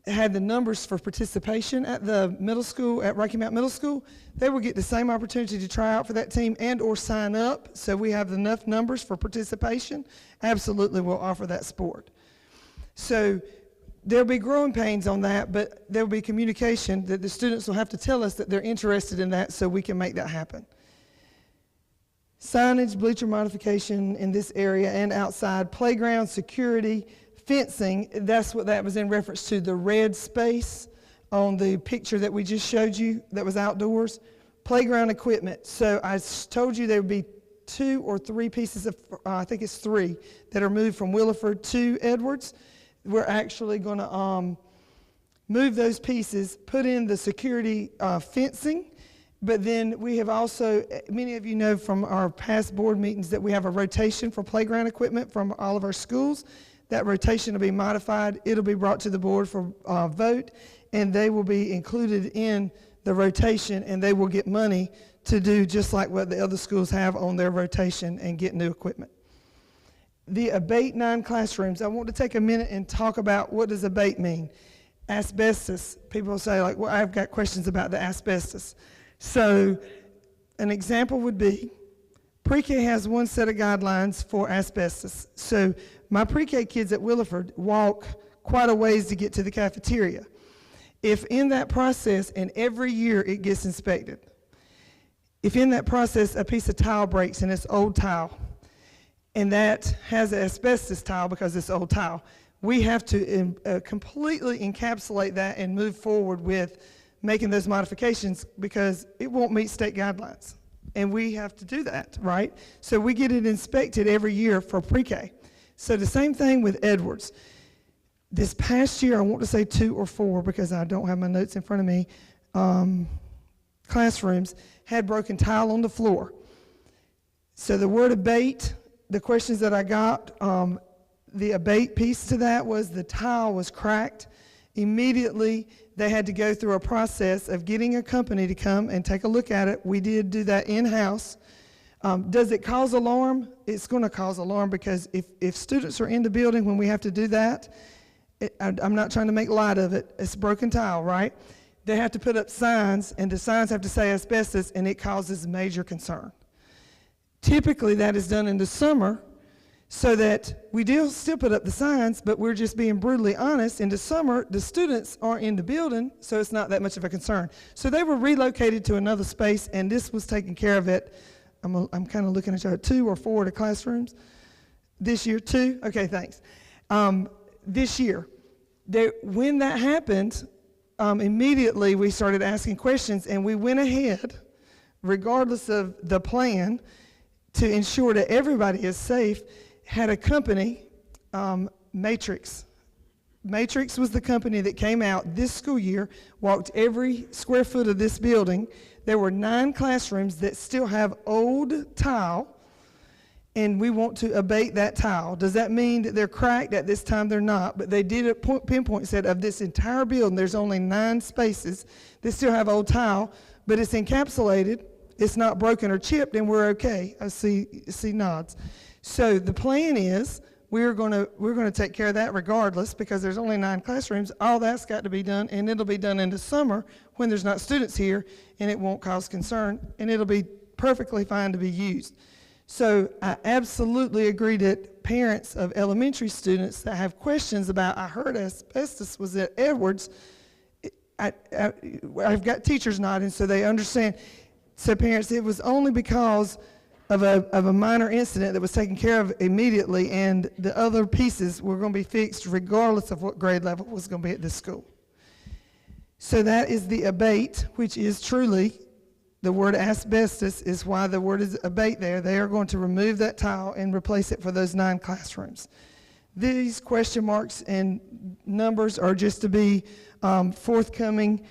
had the numbers for participation at the middle school, at Rocky Mount Middle School, they will get the same opportunity to try out for that team and or sign up, so we have enough numbers for participation. Absolutely, we'll offer that sport. So there'll be growing pains on that, but there'll be communication that the students will have to tell us that they're interested in that so we can make that happen. Signage, bleacher modification in this area and outside, playground, security, fencing, that's what that was in reference to, the red space on the picture that we just showed you that was outdoors. Playground equipment, so I told you there would be 2 or 3 pieces of, I think it's 3, that are moved from Williford to Edwards. We're actually going to move those pieces, put in the security fencing, but then we have also, many of you know from our past board meetings that we have a rotation for playground equipment from all of our schools. That rotation will be modified. It'll be brought to the board for vote, and they will be included in the rotation, and they will get money to do just like what the other schools have on their rotation and get new equipment. the abate 9 classrooms, I want to take a minute and talk about what does abate mean. Asbestos, people say like, well, I've got questions about the asbestos. So an example would be, pre-K has one set of guidelines for asbestos. So my pre-K kids at Williford walk quite a ways to get to the cafeteria. If in that process, and every year it gets inspected, if in that process a piece of tile breaks and it's old tile, and that has an asbestos tile because it's old tile, we have to completely encapsulate that and move forward with making those modifications because it won't meet state guidelines. And we have to do that, right? So we get it inspected every year for pre-K. So the same thing with Edwards. This past year, I want to say 2 or 4 because I don't have my notes in front of me, classrooms had broken tile on the floor. So the word abate, the questions that I got, the abate piece to that was the tile was cracked. Immediately, they had to go through a process of getting a company to come and take a look at it. We did do that in-house. Does it cause alarm? It's going to cause alarm because if students are in the building when we have to do that, I'm not trying to make light of it. It's broken tile, right? They have to put up signs, and the signs have to say asbestos, and it causes major concern. Typically, that is done in the summer so that we do still put up the signs, but we're just being brutally honest. In the summer, the students aren't in the building, so it's not that much of a concern. So they were relocated to another space, and this was taking care of it. I'm kind of looking at you, 2 or 4 of the classrooms. This year, 2? Okay, thanks. This year, when that happened, immediately we started asking questions, and we went ahead, regardless of the plan, to ensure that everybody is safe, had a company, Matrix. Matrix was the company that came out this school year, walked every square foot of this building. There were 9 classrooms that still have old tile, and we want to abate that tile. Does that mean that they're cracked? At this time, they're not, but they did a pinpoint said of this entire building, there's only 9 spaces that still have old tile, but it's encapsulated. It's not broken or chipped, and we're okay. I see nods. So the plan is we're going to take care of that regardless because there's only 9 classrooms. All that's got to be done, and it'll be done in the summer when there's not students here, and it won't cause concern, and it'll be perfectly fine to be used. So I absolutely agree that parents of elementary students that have questions about, I heard asbestos was at Edwards, I've got teachers nodding so they understand. So parents, it was only because of a minor incident that was taken care of immediately, and the other pieces were going to be fixed regardless of what grade level was going to be at this school. So that is the abate, which is truly, the word asbestos is why the word is abate there. They are going to remove that tile and replace it for those 9 classrooms. These question marks and numbers are just to be forthcoming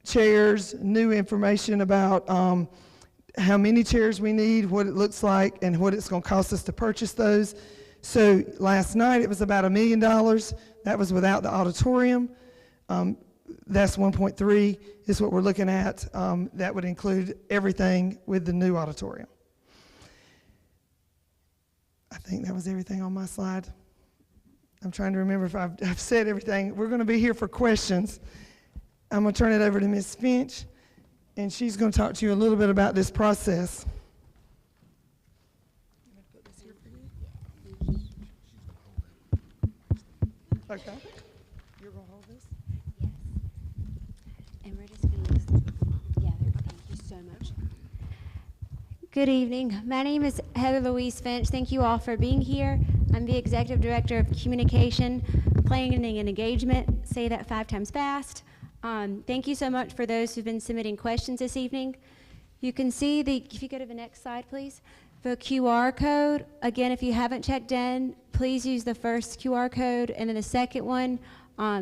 chairs, new information about how many chairs we need, what it looks like, and what it's going to cost us to purchase those. So last night it was about $1 million. That was without the auditorium. That's 1.3 is what we're looking at. That would include everything with the new auditorium. I think that was everything on my slide. I'm trying to remember if I've said everything. We're going to be here for questions. I'm going to turn it over to Ms. Finch, and she's going to talk to you a little bit about this process. Okay. You're going to hold this? Yes. And we're just going to, yeah, thank you so much. Good evening. My name is Heather Louise Finch. Thank you all for being here. I'm the Executive Director of Communication, Planning, and Engagement. Say that 5 times fast. Thank you so much for those who've been submitting questions this evening. You can see if you go to the next slide, please, the QR code. Again, if you haven't checked in, please use the first QR code, and then the second one,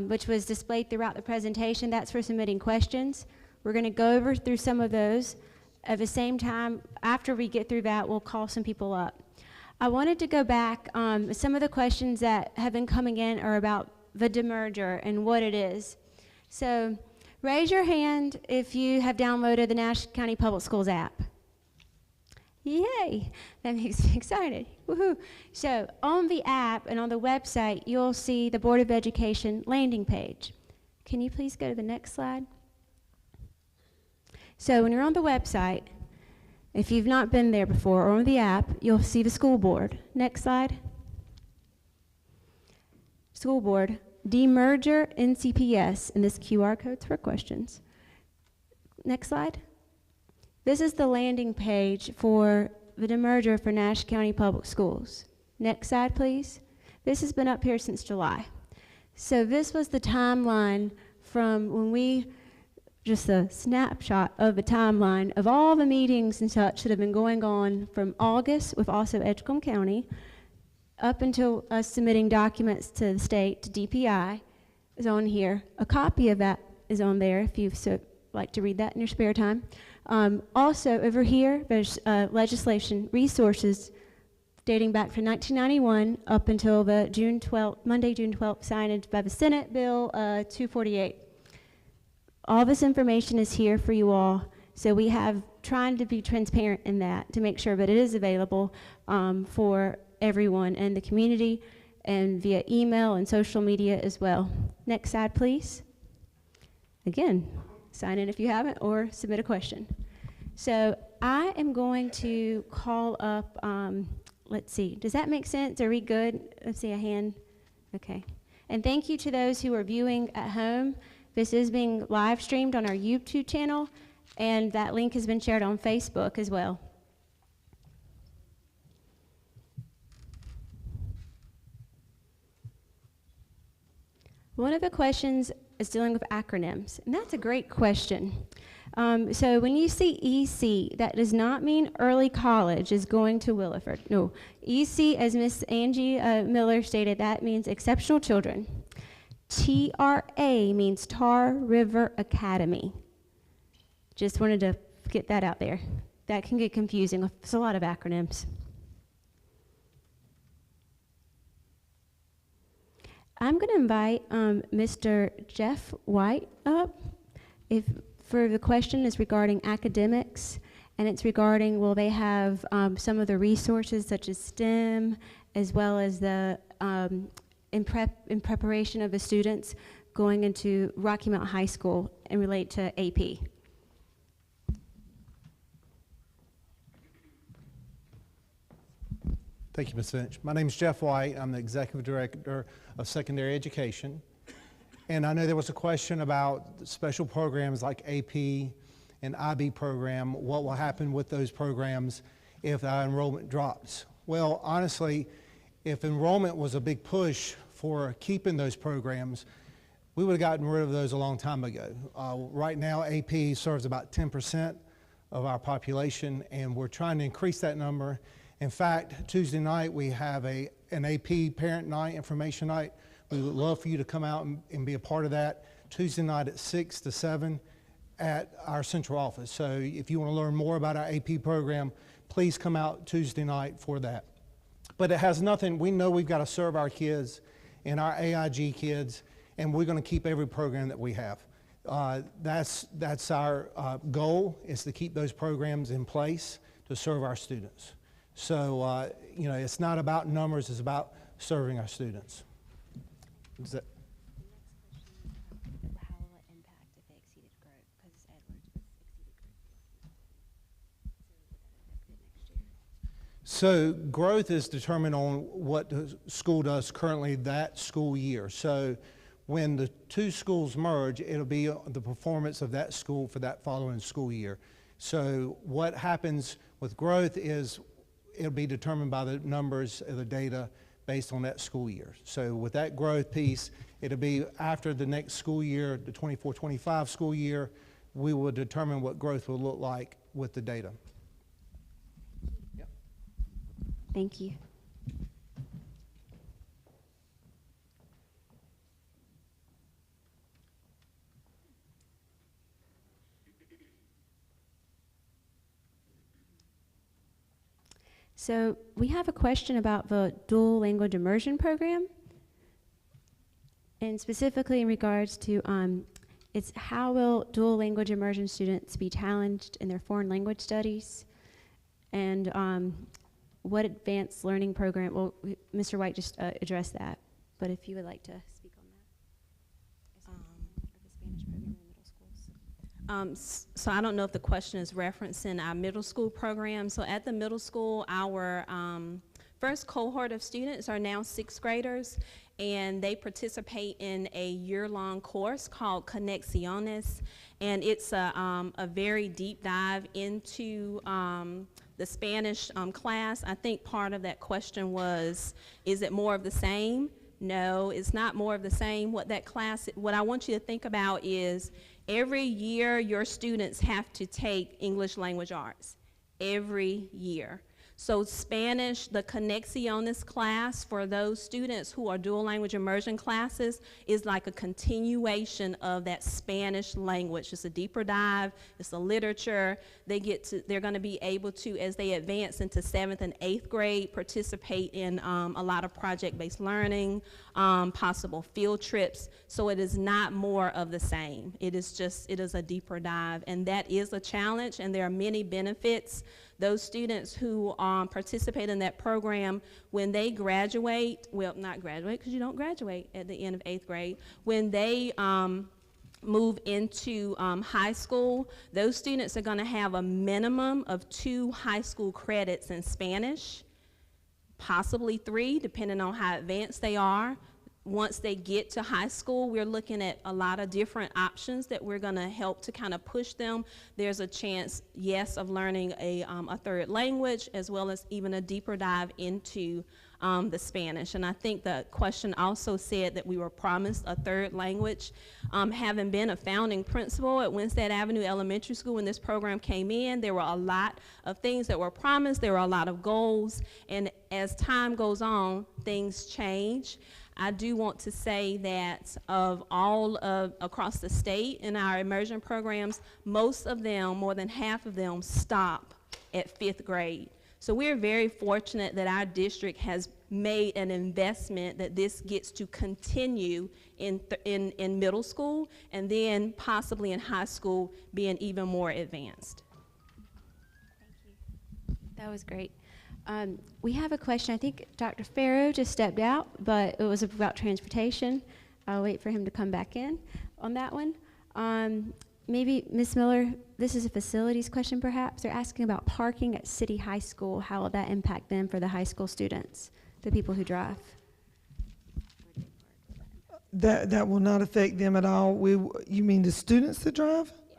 which was displayed throughout the presentation, that's for submitting questions. We're going to go through some of those. At the same time, after we get through that, we'll call some people up. I wanted to go back. Some of the questions that have been coming in are about the demerger and what it is. So raise your hand if you have downloaded the Nash County Public Schools app. Yay, that makes me excited. Woohoo. So on the app and on the website, you'll see the Board of Education landing page. Can you please go to the next slide? So when you're on the website, if you've not been there before, or on the app, you'll see the school board. Next slide. School board, demerger NCPS, and this QR code's for questions. Next slide. This is the landing page for the demerger for Nash County Public Schools. Next slide, please. This has been up here since July. So this was the timeline from when we, just a snapshot of a timeline of all the meetings and such that have been going on from August with also Edgecombe County up until us submitting documents to the state, to DPI, is on here. A copy of that is on there if you so like to read that in your spare time. Also over here, there's legislation resources dating back from 1991 up until the Monday, June 12th, signed by the Senate Bill 248. All this information is here for you all, so we have trying to be transparent in that to make sure that it is available for everyone in the community and via email and social media as well. Next slide, please. Again, sign in if you haven't or submit a question. So I am going to call up, let's see, does that make sense? Are we good? Let's see a hand. Okay. And thank you to those who are viewing at home. This is being live streamed on our YouTube channel, and that link has been shared on Facebook as well. One of the questions is dealing with acronyms, and that's a great question. So when you see EC, that does not mean early college is going to Williford. No, EC, as Miss Angie Miller stated, that means exceptional children. TRA means Tar River Academy. Just wanted to get that out there. That can get confusing. It's a lot of acronyms. I'm going to invite Mr. Jeff White up. For the question is regarding academics, and it's regarding will they have some of the resources such as STEM, as well as the in preparation of the students going into Rocky Mount High School and relate to AP. Thank you, Ms. Finch. My name is Jeff White. I'm the Executive Director of Secondary Education. And I know there was a question about special programs like AP and IB program. What will happen with those programs if our enrollment drops? Well, honestly, if enrollment was a big push for keeping those programs, we would have gotten rid of those a long time ago. Right now, AP serves about 10% of our population, and we're trying to increase that number. In fact, Tuesday night we have an AP parent night, information night. We would love for you to come out and be a part of that Tuesday night at 6 to 7 at our central office. So if you want to learn more about our AP program, please come out Tuesday night for that. But it has nothing, we know we've got to serve our kids and our AIG kids, and we're going to keep every program that we have. That's our goal, is to keep those programs in place to serve our students. So, you know, it's not about numbers, it's about serving our students. Is that? How will it impact if they exceeded growth? Because Edwards was exceeded growth. So growth is determined on what the school does currently that school year. So when the two schools merge, it'll be the performance of that school for that following school year. So what happens with growth is it'll be determined by the numbers of the data based on that school year. So with that growth piece, it'll be after the next school year, the 24-25 school year, we will determine what growth will look like with the data. Yep. Thank you. So we have a question about the dual language immersion program, and specifically in regards to it's how will dual language immersion students be challenged in their foreign language studies, And what advanced learning program, well, Mr. White just addressed that, but if you would like to speak on that. The Spanish program in the middle schools. So I don't know if the question is referencing our middle school program. So at the middle school, our first cohort of students are now 6th graders, and they participate in a year-long course called Conexiones, and it's a very deep dive into the Spanish class. I think part of that question was, is it more of the same? No, it's not more of the same. What I want you to think about is every year your students have to take English language arts, every year. So Spanish, the Conexiones class for those students who are dual language immersion classes is like a continuation of that Spanish language. It's a deeper dive, it's a literature. They're gonna be able to, as they advance into 7th and 8th grade, participate in a lot of project-based learning, possible field trips. So it is not more of the same. It is a deeper dive, and that is a challenge, and there are many benefits. Those students who participate in that program, when they graduate, well, not graduate, because you don't graduate at the end of 8th grade, when they move into high school, those students are going to have a minimum of 2 high school credits in Spanish, possibly 3, depending on how advanced they are. Once they get to high school, we're looking at a lot of different options that we're going to help to kind of push them. There's a chance, yes, of learning a 3rd language, as well as even a deeper dive into the Spanish. And I think the question also said that we were promised a 3rd language. Having been a founding principal at Winstead Avenue Elementary School when this program came in, there were a lot of things that were promised. There were a lot of goals. And as time goes on, things change. I do want to say that of all across the state in our immersion programs, most of them, more than half of them, stop at 5th grade. So we're very fortunate that our district has made an investment that this gets to continue in middle school, and then possibly in high school being even more advanced. Thank you. That was great. We have a question. I think Dr. Farrow just stepped out, but it was about transportation. I'll wait for him to come back in on that one. Maybe, Ms. Miller, this is a facilities question perhaps. They're asking about parking at City High School. How will that impact them for the high school students, the people who drive? That will not affect them at all. You mean the students that drive? Yeah.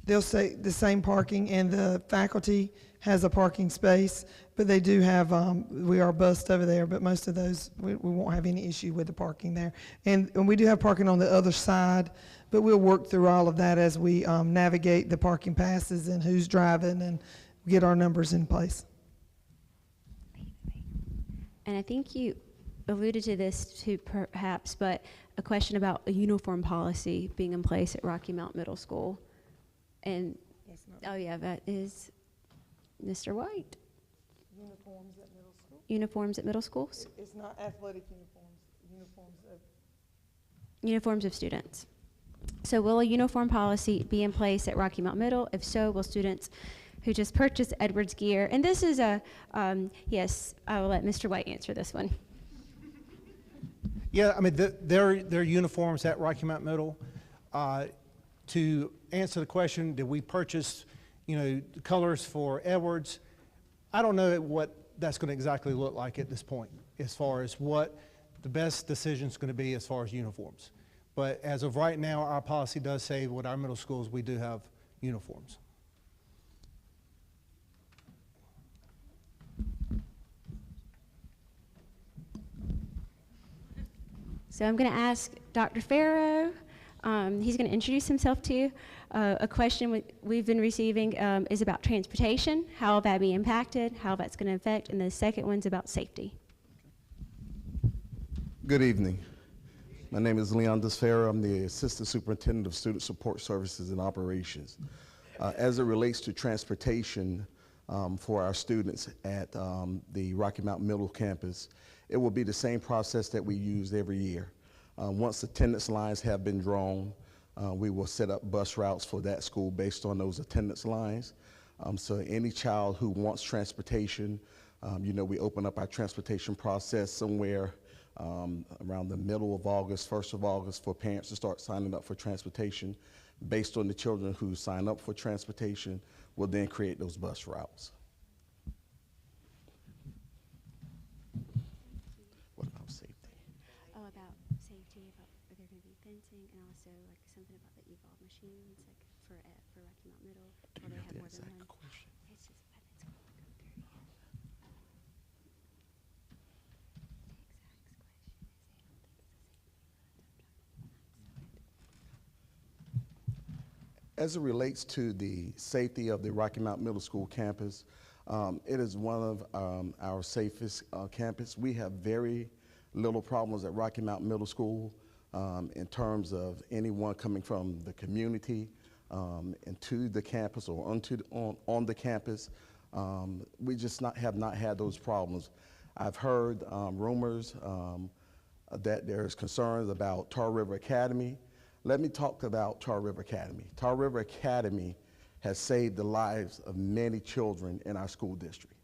They'll say the same parking, and the faculty has a parking space, but they do have, we are bused over there, but most of those, we won't have any issue with the parking there. And we do have parking on the other side, but we'll work through all of that as we navigate the parking passes and who's driving and get our numbers in place. And I think you alluded to this too, perhaps, but a question about a uniform policy being in place at Rocky Mount Middle School. And, oh yeah, that is Mr. White. Uniforms at middle school? Uniforms at middle schools? It's not athletic uniforms, Uniforms of students. So will a uniform policy be in place at Rocky Mount Middle? If so, will students who just purchased Edwards gear, and this is a, yes, I will let Mr. White answer this one. Yeah, I mean, their uniforms at Rocky Mount Middle. To answer the question, did we purchase, colors for Edwards? I don't know what that's going to exactly look like at this point, as far as what the best decision is going to be as far as uniforms. But as of right now, our policy does say with our middle schools, we do have uniforms. So I'm going to ask Dr. Farrow. He's going to introduce himself to you. A question we've been receiving is about transportation, how will that be impacted, how that's going to affect, and the second one's about safety. Good evening. My name is Leon Desfarrow. I'm the Assistant Superintendent of Student Support Services and Operations. As it relates to transportation for our students at the Rocky Mount Middle campus, it will be the same process that we use every year. Once attendance lines have been drawn, we will set up bus routes for that school based on those attendance lines. So any child who wants transportation, you know, we open up our transportation process somewhere around the middle of August, 1st of August, for parents to start signing up for transportation. Based on the children who sign up for transportation, we'll then create those bus routes. What about safety? Oh, about safety, about are there going to be fencing, and also like something about the evolve machines, like for Rocky Mount Middle, Do will you they have have the more than exact one? question? It's just it's going to go through. As it relates to the safety of the Rocky Mount Middle School campus, it is one of our safest campus. We have very little problems at Rocky Mount Middle School in terms of anyone coming from the community into the campus or on the campus. We just have not had those problems. I've heard rumors that there's concerns about Tar River Academy. Let me talk about Tar River Academy. Tar River Academy has saved the lives of many children in our school district.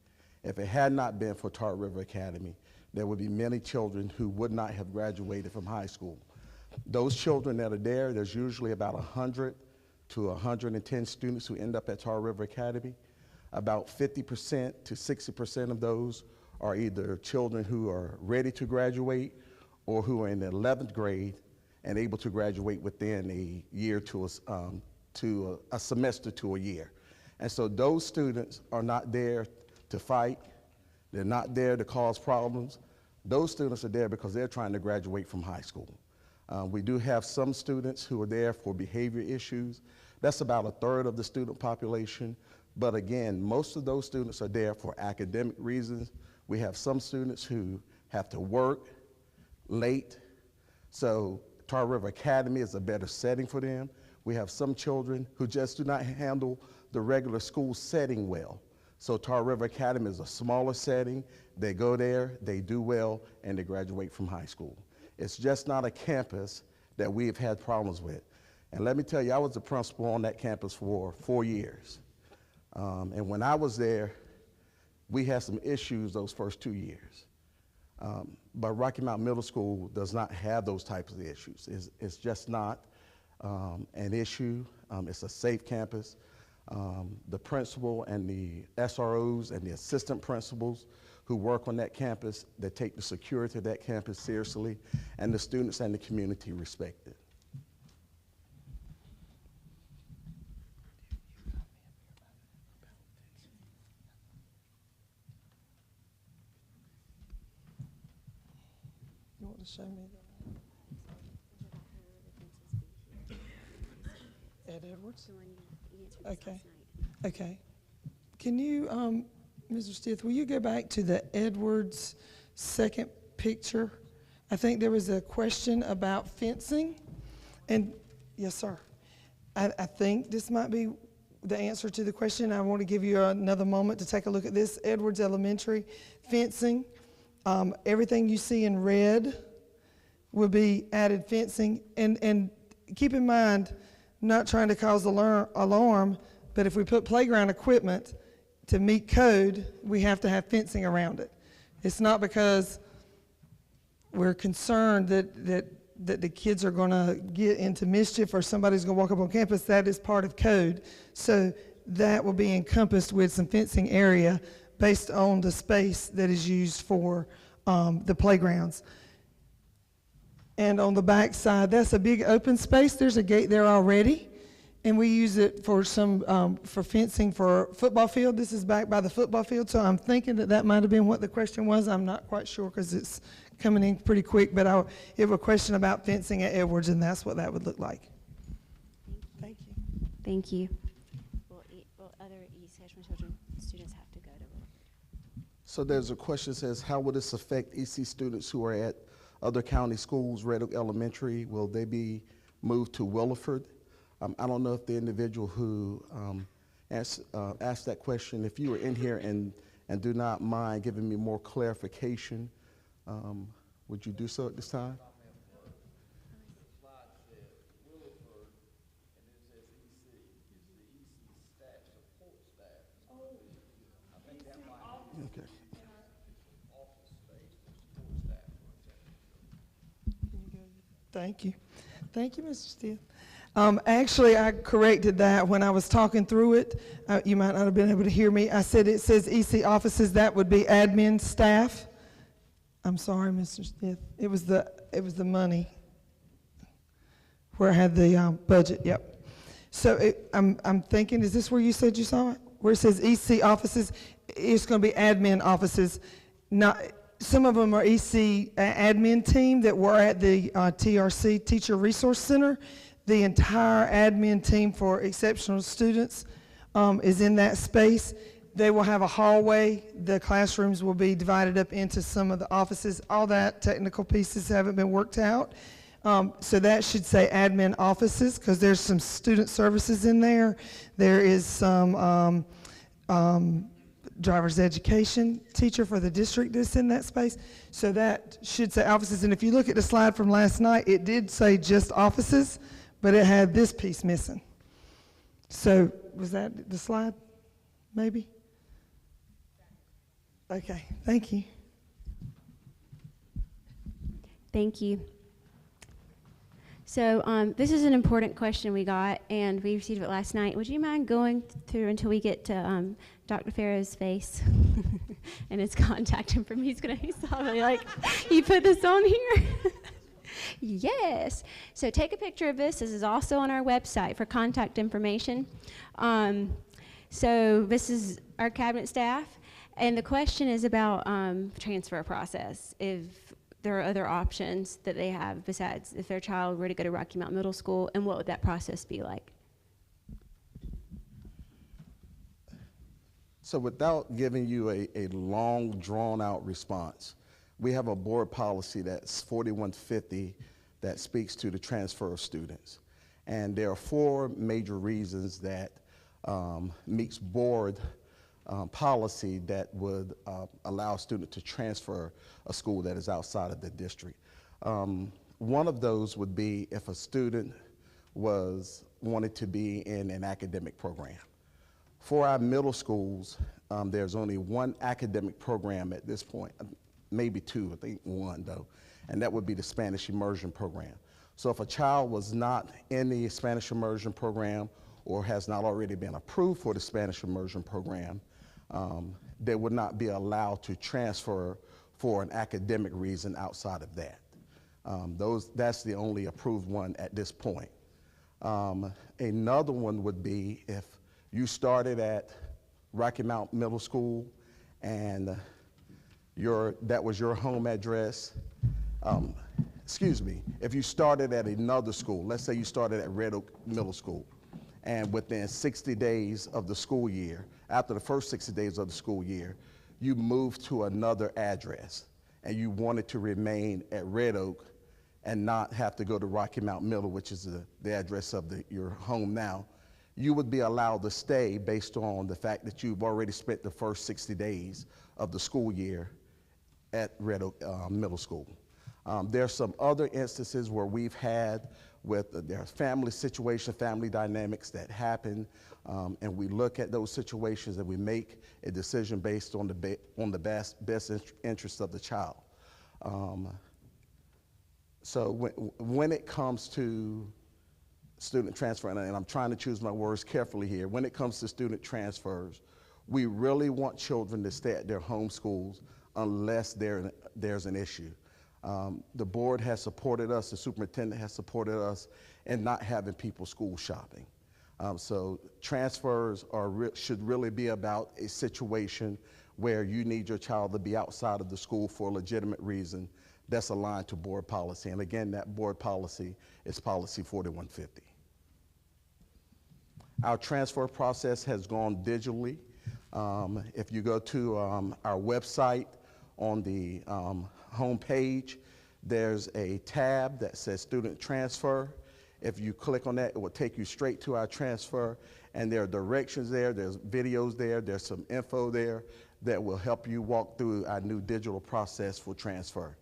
If it had not been for Tar River Academy, there would be many children who would not have graduated from high school. Those children that are there, there's usually about 100 to 110 students who end up at Tar River Academy. About 50% to 60% of those are either children who are ready to graduate or who are in the 11th grade and able to graduate within a year to a semester to a year. And so those students are not there to fight. They're not there to cause problems. Those students are there because they're trying to graduate from high school. We do have some students who are there for behavior issues. That's about 1/3 of the student population. But again, most of those students are there for academic reasons. We have some students who have to work late. So Tar River Academy is a better setting for them. We have some children who just do not handle the regular school setting well. So Tar River Academy is a smaller setting. They go there, they do well, and they graduate from high school. It's just not a campus that we've had problems with. And let me tell you, I was the principal on that campus for 4 years. And when I was there, we had some issues those first 2 years. But Rocky Mount Middle School does not have those types of issues. It's just not an issue. It's a safe campus. The principal and the SROs and the assistant principals who work on that campus, they take the security of that campus seriously, and the students and the community respect it. You want to show me that? Ed Edwards? Okay. Okay. Can you, Mr. Stith, will you go back to the Edwards second picture? I think there was a question about fencing. And, yes, sir. I think this might be the answer to the question. I want to give you another moment to take a look at this. Edwards Elementary fencing. Everything you see in red will be added fencing. And keep in mind, not trying to cause alarm, but if we put playground equipment to meet code, we have to have fencing around it. It's not because we're concerned that the kids are going to get into mischief or somebody's going to walk up on campus. That is part of code. So that will be encompassed with some fencing area based on the space that is used for the playgrounds. And on the back side, that's a big open space. There's a gate there already, and we use it for some for fencing for football field. This is back by the football field, so I'm thinking that might have been what the question was. I'm not quite sure because it's coming in pretty quick, but you have a question about fencing at Edwards, and that's what that would look like. Thank you. Thank you. Will other East Edgewood children, students have to go to Willowford? So there's a question that says, how will this affect EC students who are at other county schools, Red Oak Elementary? Will they be moved to Willowford? I don't know if the individual who asked that question, if you were in here and do not mind giving me more clarification, would you do so at this time? Okay. Thank you. Thank you, Mr. Steele. Actually, I corrected that when I was talking through it. You might not have been able to hear me. I said it says EC offices. That would be admin staff. I'm sorry, Mr. Smith. It was the money where I had the budget. Yep. So I'm thinking, is this where you said you saw it? Where it says EC offices, it's going to be admin offices. Not some of them are EC admin team that were at the TRC Teacher Resource Center. The entire admin team for exceptional students is in that space. They will have a hallway. The classrooms will be divided up into some of the offices. All that technical pieces haven't been worked out. So that should say admin offices because there's some student services in there. There is some driver's education teacher for the district that's in that space. So that should say offices. And if you look at the slide from last night, it did say just offices, but it had this piece missing. So was that the slide, maybe? Okay, thank you. Thank you. So this is an important question we got, and we received it last night. Would you mind going through until we get to Dr. Farrow's face and his contact information? He's probably like, you put this on here? Yes. So take a picture of this. This is also on our website for contact information. So this is our cabinet staff, and the question is about transfer process. If there are other options that they have besides if their child were to go to Rocky Mountain Middle School, and what would that process be like? So without giving you a long, drawn-out response, we have a board policy that's 4150 that speaks to the transfer of students. And there are 4 major reasons that meets board policy that would allow a student to transfer a school that is outside of the district. One of those would be if a student wanted to be in an academic program. For our middle schools, there's only one academic program at this point, maybe 2, I think 1 though, and that would be the Spanish immersion program. So if a child was not in the Spanish immersion program or has not already been approved for the Spanish immersion program, they would not be allowed to transfer for an academic reason outside of that. That's the only approved one at this point. Another one would be if you started at Rocky Mountain Middle School and that was your home address. If you started at another school, let's say you started at Red Oak Middle School, and within 60 days of the school year, after the first 60 days of the school year, you moved to another address and you wanted to remain at Red Oak and not have to go to Rocky Mountain Middle, which is the address of your home now, you would be allowed to stay based on the fact that you've already spent the first 60 days of the school year at Red Oak Middle School. There's some other instances where we've had there's family situation, family dynamics that happen, and we look at those situations and we make a decision based on the best interest of the child. So when it comes to student transfer, and I'm trying to choose my words carefully here, when it comes to student transfers, we really want children to stay at their home schools unless there's an issue. The board has supported us, the superintendent has supported us in not having people school shopping. So transfers should really be about a situation where you need your child to be outside of the school for a legitimate reason that's aligned to board policy. And again, that board policy is policy 4150. Our transfer process has gone digitally. If you go to our website, on the home page, there's a tab that says student transfer. If you click on that, it will take you straight to our transfer, and there are directions there, there's videos there, there's some info there that will help you walk through our new digital process for transfer.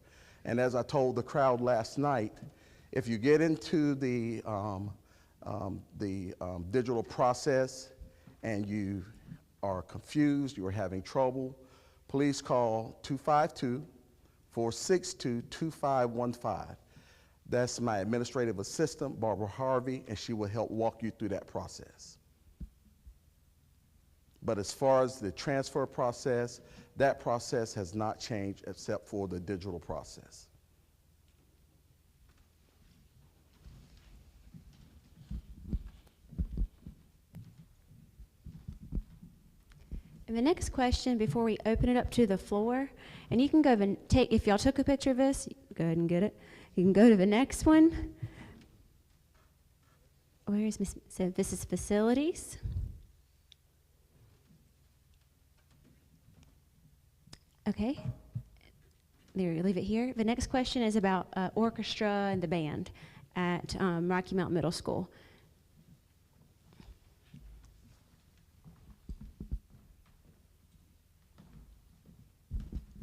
And as I told the crowd last night, if you get into the digital process and you are confused, you are having trouble, please call 252-462-2515. That's my administrative assistant, Barbara Harvey, and she will help walk you through that process. But as far as the transfer process, that process has not changed except for the digital process. And the next question, before we open it up to the floor, and you can go and take, if y'all took a picture of this, go ahead and get it. You can go to the next one. Where is Miss? So this is facilities. Okay. There, leave it here. The next question is about orchestra and the band at Rocky Mount Middle School.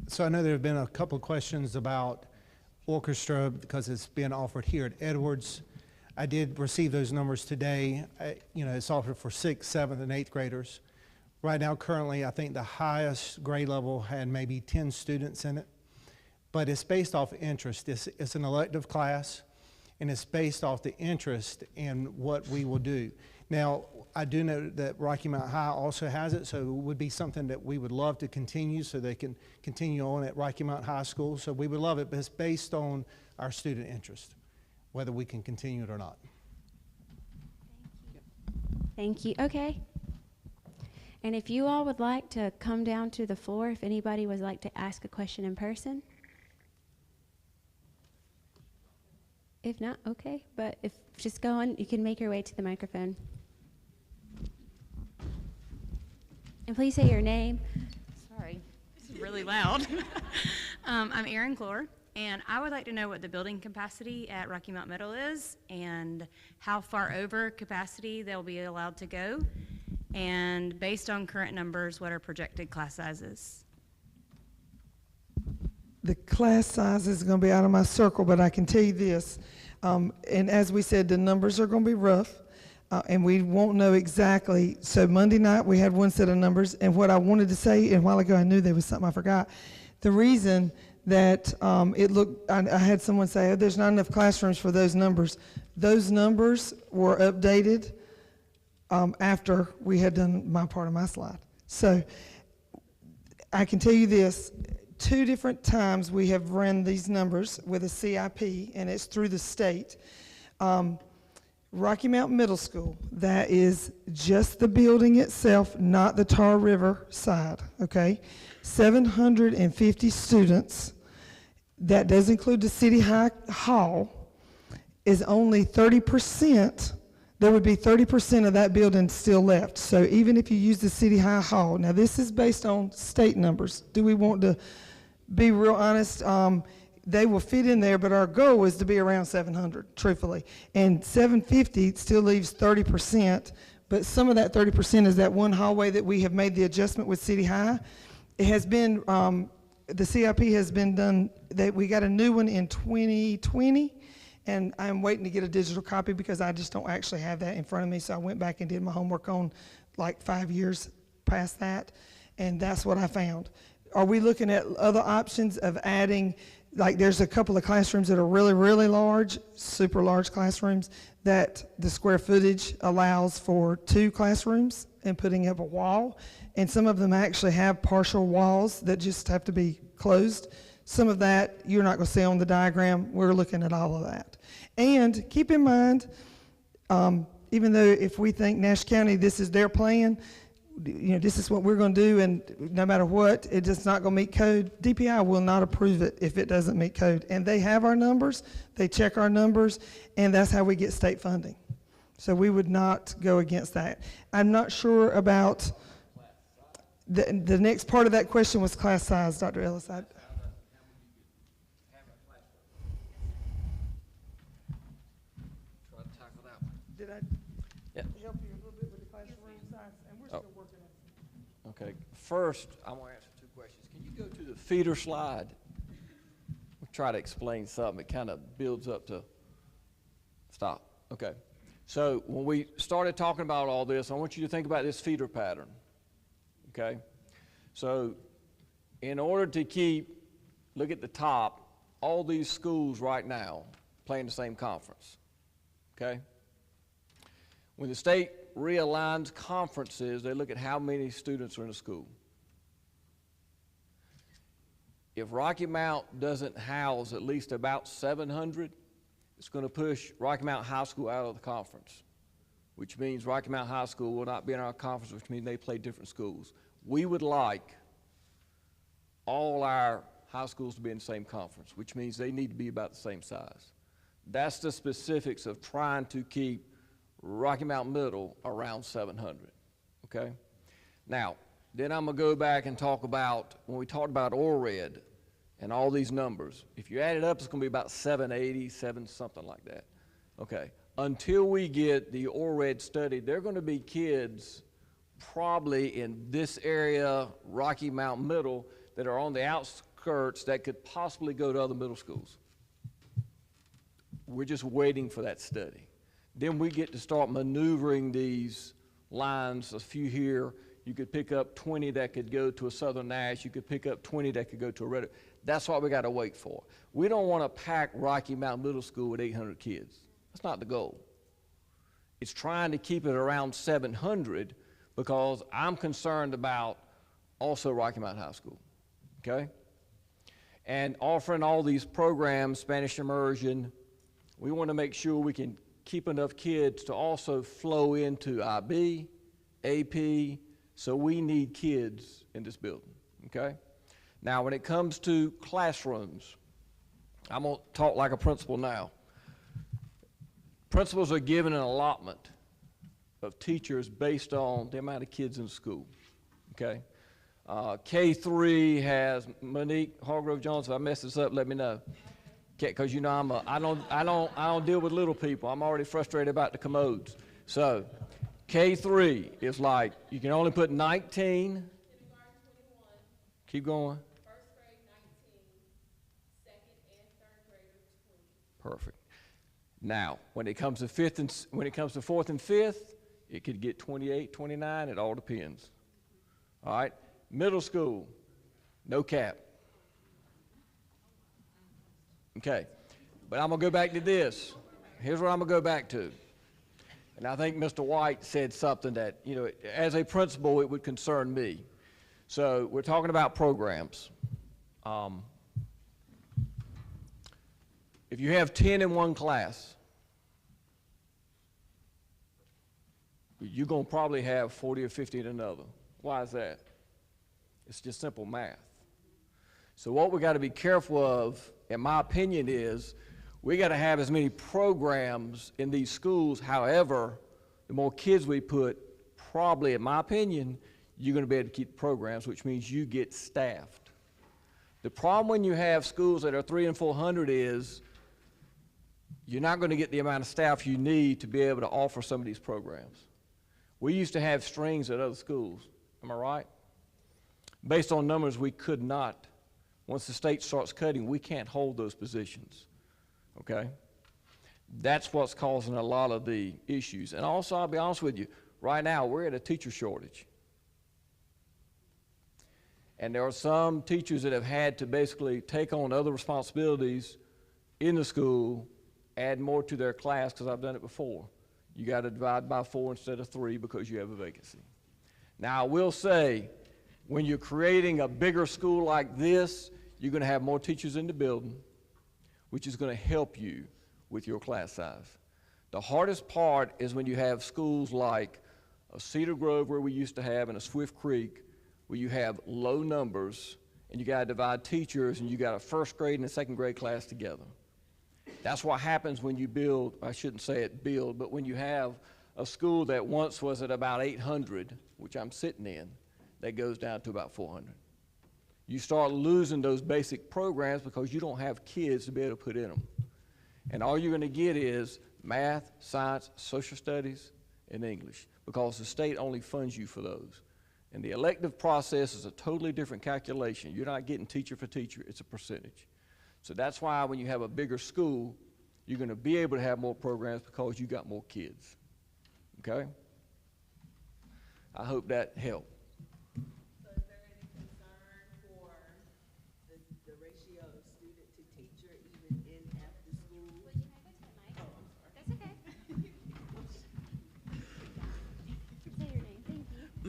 So I know there have been a couple of questions about orchestra because it's being offered here at Edwards. I did receive those numbers today. It's offered for 6th, 7th, and 8th graders. Right now, currently, I think the highest grade level had maybe 10 students in it. But it's based off interest. It's an elective class, and it's based off the interest in what we will do. Now, I do know that Rocky Mount High also has it, so it would be something that we would love to continue so they can continue on at Rocky Mount High School. So we would love it, but it's based on our student interest, whether we can continue it or not. Thank you. Okay. And if you all would like to come down to the floor, if anybody would like to ask a question in person. If not, okay. But if just go on, you can make your way to the microphone. And please say your name. Sorry, this is really loud. I'm Erin Clore, and I would like to know what the building capacity at Rocky Mount Middle is and how far over capacity they'll be allowed to go, and based on current numbers, what are projected class sizes? The class size is going to be out of my circle, but I can tell you this. And as we said, the numbers are going to be rough. And we won't know exactly. So Monday night we had one set of numbers, and what I wanted to say, and a while ago I knew there was something I forgot. The reason that it looked, I had someone say, oh, there's not enough classrooms for those numbers. Those numbers were updated after we had done my part of my slide. So I can tell you this, 2 different times we have run these numbers with a CIP, and it's through the state. Rocky Mount Middle School, that is just the building itself, not the Tar River side, okay? 750 students, that does include the City Hall, is only 30%. There would be 30% of that building still left. So even if you use the City Hall, now this is based on state numbers. Do we want to be real honest? They will fit in there, but our goal is to be around 700, truthfully. And 750 still leaves 30%, but some of that 30% is that one hallway that we have made the adjustment with City High. It has been, the CIP has been done, that we got a new one in 2020, and I'm waiting to get a digital copy because I just don't actually have that in front of me, so I went back and did my homework on like 5 years past that, and that's what I found. Are we looking at other options of adding, like there's a couple of classrooms that are really, really large, super large classrooms, that the square footage allows for 2 classrooms and putting up a wall. And some of them actually have partial walls that just have to be closed. Some of that you're not going to see on the diagram. We're looking at all of that. And keep in mind, even though if we think Nash County, this is their plan, this is what we're going to do, and no matter what, it's just not going to meet code. DPI will not approve it if it doesn't meet code. And they have our numbers, they check our numbers, and that's how we get state funding. So we would not go against that. I'm not sure about, the next part of that question was class size, Dr. Ellis. Did I help you a little bit with the classroom size? And we're still working on it. Okay, first, I want to answer 2 questions. Can you go to the feeder slide? We'll try to explain something. It kind of builds up to stop. Okay. So when we started talking about all this, I want you to think about this feeder pattern. okay? So in order to keep, look at the top, all these schools right now play in the same conference, okay? When the state realigns conferences, they look at how many students are in a school. If Rocky Mount doesn't house at least about 700, it's going to push Rocky Mount High School out of the conference, which means Rocky Mount High School will not be in our conference, which means they play different schools. We would like all our high schools to be in the same conference, which means they need to be about the same size. That's the specifics of trying to keep Rocky Mount Middle around 700, okay? Now, then I'm gonna go back and talk about, when we talked about ORED and all these numbers, if you add it up, it's gonna be about 780, something like that, okay? Until we get the ORED study, there are gonna be kids probably in this area, Rocky Mount Middle, that are on the outskirts that could possibly go to other middle schools. We're just waiting for that study. Then we get to start maneuvering these lines, a few here. You could pick up 20 that could go to a Southern Nash. You could pick up 20 that could go to a Red. That's what we got to wait for. We don't want to pack Rocky Mount Middle School with 800 kids. That's not the goal. It's trying to keep it around 700 because I'm concerned about also Rocky Mount High School, okay? And offering all these programs, Spanish immersion, we want to make sure we can keep enough kids to also flow into IB, AP, so we need kids in this building, okay? Now, when it comes to classrooms, I'm gonna talk like a principal now. Principals are given an allotment of teachers based on the amount of kids in school, okay? K3 has Monique Hargrove Jones. If I mess this up, let me know. Because you know I don't deal with little people. I'm already frustrated about the commodes. So K3 is like you can only put 19. Keep going. First grade 19, second and third graders 20. Perfect. Now, when it comes to fourth and fifth, it could get 28, 29. It all depends. All right. Middle school, no cap. Okay, but I'm gonna go back to this. Here's what I'm gonna go back to. And I think Mr. White said something that, you know, as a principal, it would concern me. So we're talking about programs. If you have 10 in one class, you're gonna probably have 40 or 50 in another. Why is that? It's just simple math. So what we got to be careful of, in my opinion, is we got to have as many programs in these schools. However, the more kids we put, probably, in my opinion, you're going to be able to keep the programs, which means you get staffed. The problem when you have schools that are 300 and 400 is you're not going to get the amount of staff you need to be able to offer some of these programs. We used to have strings at other schools. Am I right? Based on numbers, we could not. Once the state starts cutting, we can't hold those positions, okay? That's what's causing a lot of the issues. And also, I'll be honest with you, right now, we're at a teacher shortage. And there are some teachers that have had to basically take on other responsibilities in the school, add more to their class, because I've done it before. You got to divide by 4 instead of 3 because you have a vacancy. Now, I will say, when you're creating a bigger school like this, you're going to have more teachers in the building, which is going to help you with your class size. The hardest part is when you have schools like a Cedar Grove, where we used to have, and a Swift Creek, where you have low numbers, and you got to divide teachers, and you got a first grade and a second grade class together. That's what happens when you build, I shouldn't say it build, but when you have a school that once was at about 800, which I'm sitting in, that goes down to about 400. You start losing those basic programs because you don't have kids to be able to put in them. And all you're going to get is math, science, social studies, and English, because the state only funds you for those. And the elective process is a totally different calculation. You're not getting teacher for teacher, it's a percentage. So that's why when you have a bigger school, you're going to be able to have more programs because you got more kids, okay? I hope that helped.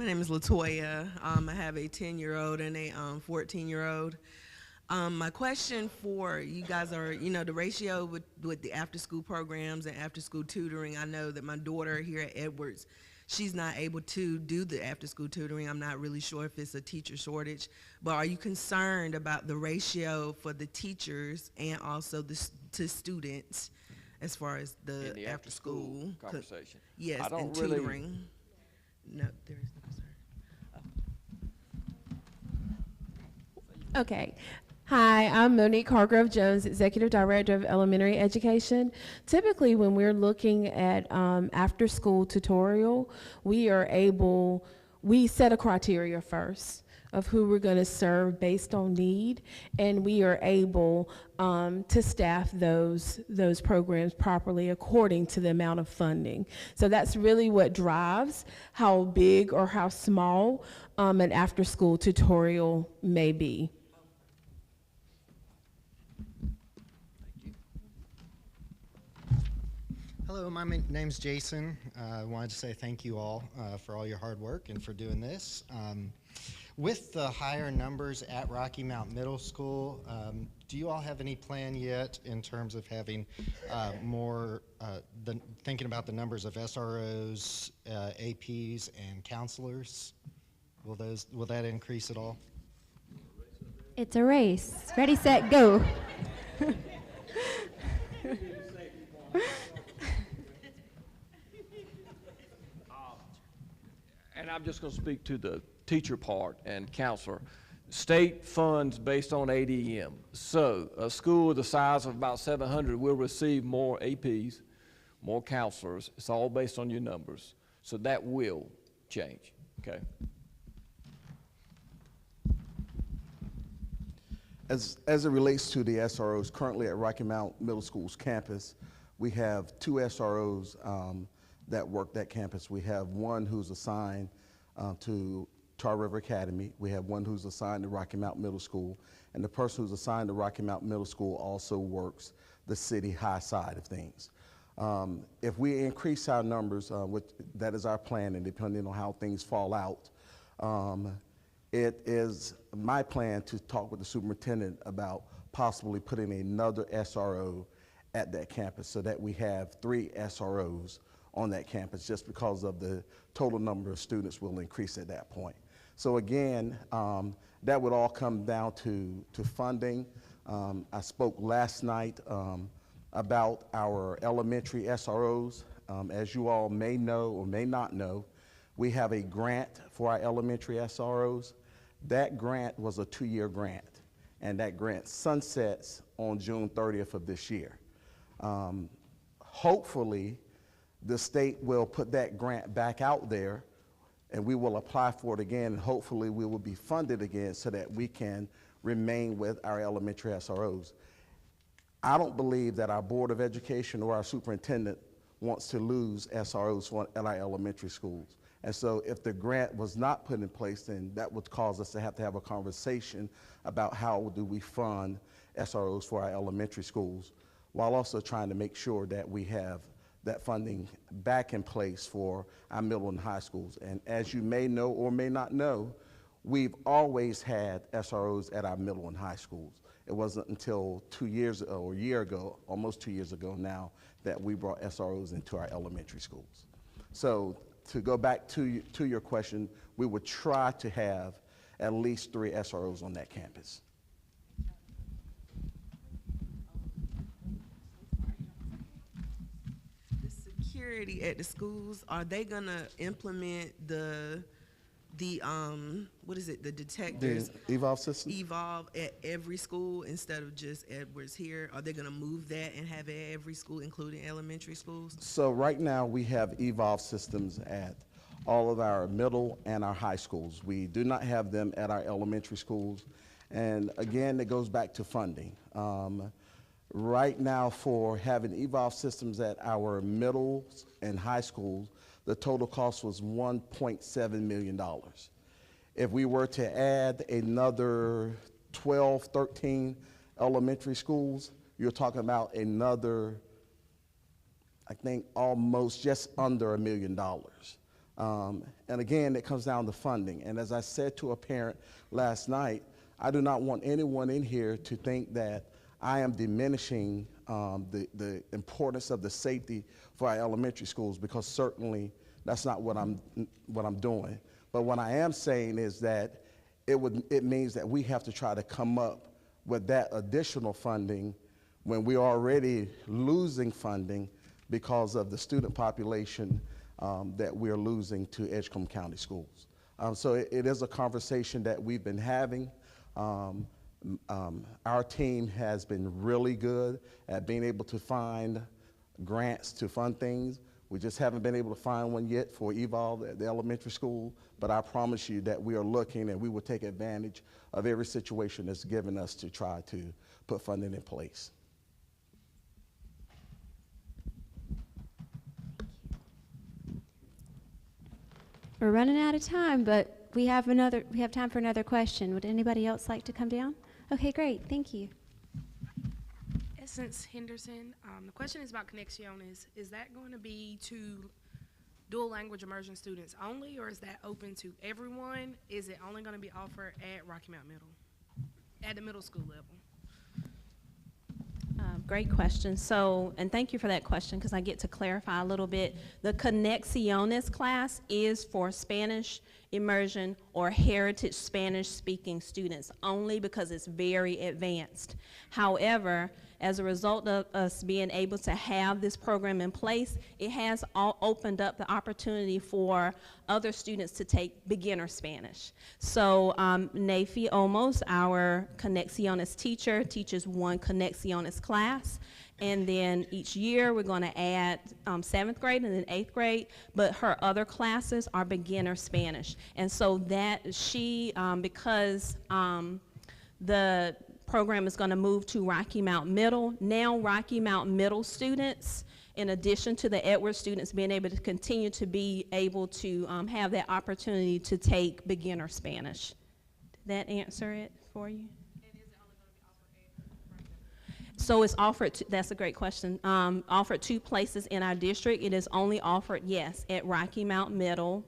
My name is Latoya. I have a 10-year-old and a 14-year-old. My question for you guys are, the ratio with the after-school programs and after-school tutoring. I know that my daughter here at Edwards, she's not able to do the after-school tutoring. I'm not really sure if it's a teacher shortage, but are you concerned about the ratio for the teachers and also to students as far as In the the after-school conversation. Yes, I don't and really- tutoring. No, there is no, sir. Okay. Hi, I'm Monique Hargrove Jones, Executive Director of Elementary Education. Typically, when we're looking at after-school tutorial, we set a criteria first of who we're going to serve based on need, and we are able to staff those programs properly according to the amount of funding. So that's really what drives how big or how small an after-school tutorial may be. Hello, my name's Jason. I wanted to say thank you all for all your hard work and for doing this. With the higher numbers at Rocky Mount Middle School, do you all have any plan yet in terms of having thinking about the numbers of SROs, APs, and counselors? Will that increase at all? It's a race. Ready, set, go. And I'm just going to speak to the teacher part and counselor. State funds based on ADM. So a school the size of about 700 will receive more APs, more counselors. It's all based on your numbers. So that will change, okay? As it relates to the SROs, currently at Rocky Mount Middle School's campus, we have 2 SROs that work that campus. We have one who's assigned to Tar River Academy. We have one who's assigned to Rocky Mount Middle School. And the person who's assigned to Rocky Mount Middle School also works the city high side of things. If we increase our numbers, that is our plan, and depending on how things fall out, it is my plan to talk with the superintendent about possibly putting another SRO at that campus so that we have 3 SROs on that campus, just because of the total number of students will increase at that point. So again, that would all come down to funding. I spoke last night about our elementary SROs. As you all may know or may not know, we have a grant for our elementary SROs. That grant was a 2-year grant, and that grant sunsets on June 30th of this year. Hopefully, the state will put that grant back out there, and we will apply for it again, and hopefully we will be funded again so that we can remain with our elementary SROs. I don't believe that our Board of Education or our superintendent wants to lose SROs at our elementary schools. And so if the grant was not put in place, then that would cause us to have a conversation about how do we fund SROs for our elementary schools, while also trying to make sure that we have that funding back in place for our middle and high schools. And as you may know or may not know, we've always had SROs at our middle and high schools. It wasn't until 2 years or a year ago, almost 2 years ago now, that we brought SROs into our elementary schools. So to go back to your question, we would try to have at least 3 SROs on that campus. Security at the schools, are they gonna implement the what is it, the detectors? The evolve system? Evolve at every school instead of just Edwards here? Are they gonna move that and have it at every school, including elementary schools? So right now we have evolve systems at all of our middle and our high schools. We do not have them at our elementary schools. And again, it goes back to funding. Right now, for having evolve systems at our middle and high schools, the total cost was $1.7 million. If we were to add another 12, 13 elementary schools, you're talking about another, I think, almost just under $1 million. And again, it comes down to funding. And as I said to a parent last night, I do not want anyone in here to think that I am diminishing the importance of the safety for our elementary schools, because certainly that's not what I'm doing. But what I am saying is that it means that we have to try to come up with that additional funding when we're already losing funding because of the student population that we're losing to Edgecombe County Schools. So it is a conversation that we've been having. Our team has been really good at being able to find grants to fund things. We just haven't been able to find one yet for Evolve at the elementary school, but I promise you that we are looking, and we will take advantage of every situation that's given us to try to put funding in place. We're running out of time, but we have time for another question. Would anybody else like to come down? Okay, great. Thank you. Essence Henderson. The question is about Conexiones. Is that going to be to dual language immersion students only, or is that open to everyone? Is it only going to be offered at Rocky Mount Middle, at the middle school level? Great question. So, and thank you for that question, because I get to clarify a little bit. The Conexiones class is for Spanish immersion or heritage Spanish speaking students only, because it's very advanced. However, as a result of us being able to have this program in place, it has opened up the opportunity for other students to take beginner Spanish. So Nafi Olmos, our Conexiones teacher, teaches one Conexiones class. And then each year we're going to add 7th grade and then 8th grade, but her other classes are beginner Spanish. And so that she, because the program is going to move to Rocky Mount Middle, now Rocky Mount Middle students, in addition to the Edwards students, being able to continue to be able to have that opportunity to take beginner Spanish. Did that answer it for you? So it's offered, that's a great question, offered 2 places in our district. It is only offered, yes, at Rocky Mount Middle,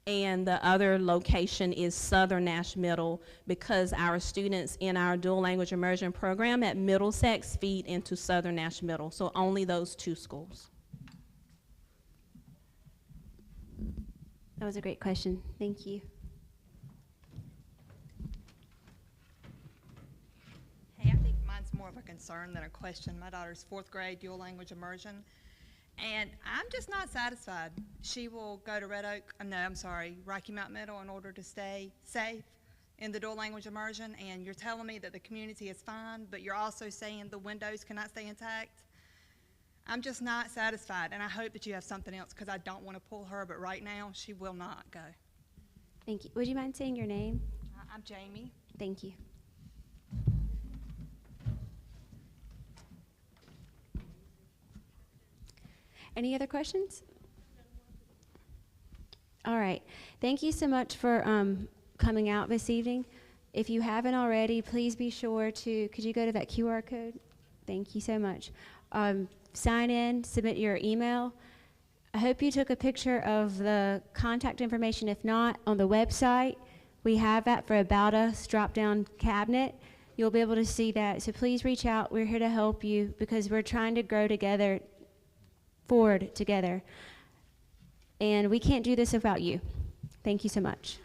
and the other location is Southern Nash Middle, because our students in our dual language immersion program at Middlesex feed into Southern Nash Middle. So only those 2 schools. That was a great question. Thank you. Hey, I think mine's more of a concern than a question. My daughter's 4th grade dual language immersion, and I'm just not satisfied. She will go to Rocky Mount Middle in order to stay safe in the dual language immersion, and you're telling me that the community is fine, but you're also saying the windows cannot stay intact. I'm just not satisfied, and I hope that you have something else, because I don't want to pull her, but right now she will not go. Thank you. Would you mind saying your name? I'm Jamie. Thank you. Any other questions? All right. Thank you so much for coming out this evening. If you haven't already, please be sure to, could you go to that QR code? Thank you so much. Sign in, submit your email. I hope you took a picture of the contact information. If not, on the website, we have that for About Us drop-down cabinet. You'll be able to see that. So please reach out. We're here to help you, because we're trying to grow together, forward together. And we can't do this without you. Thank you so much.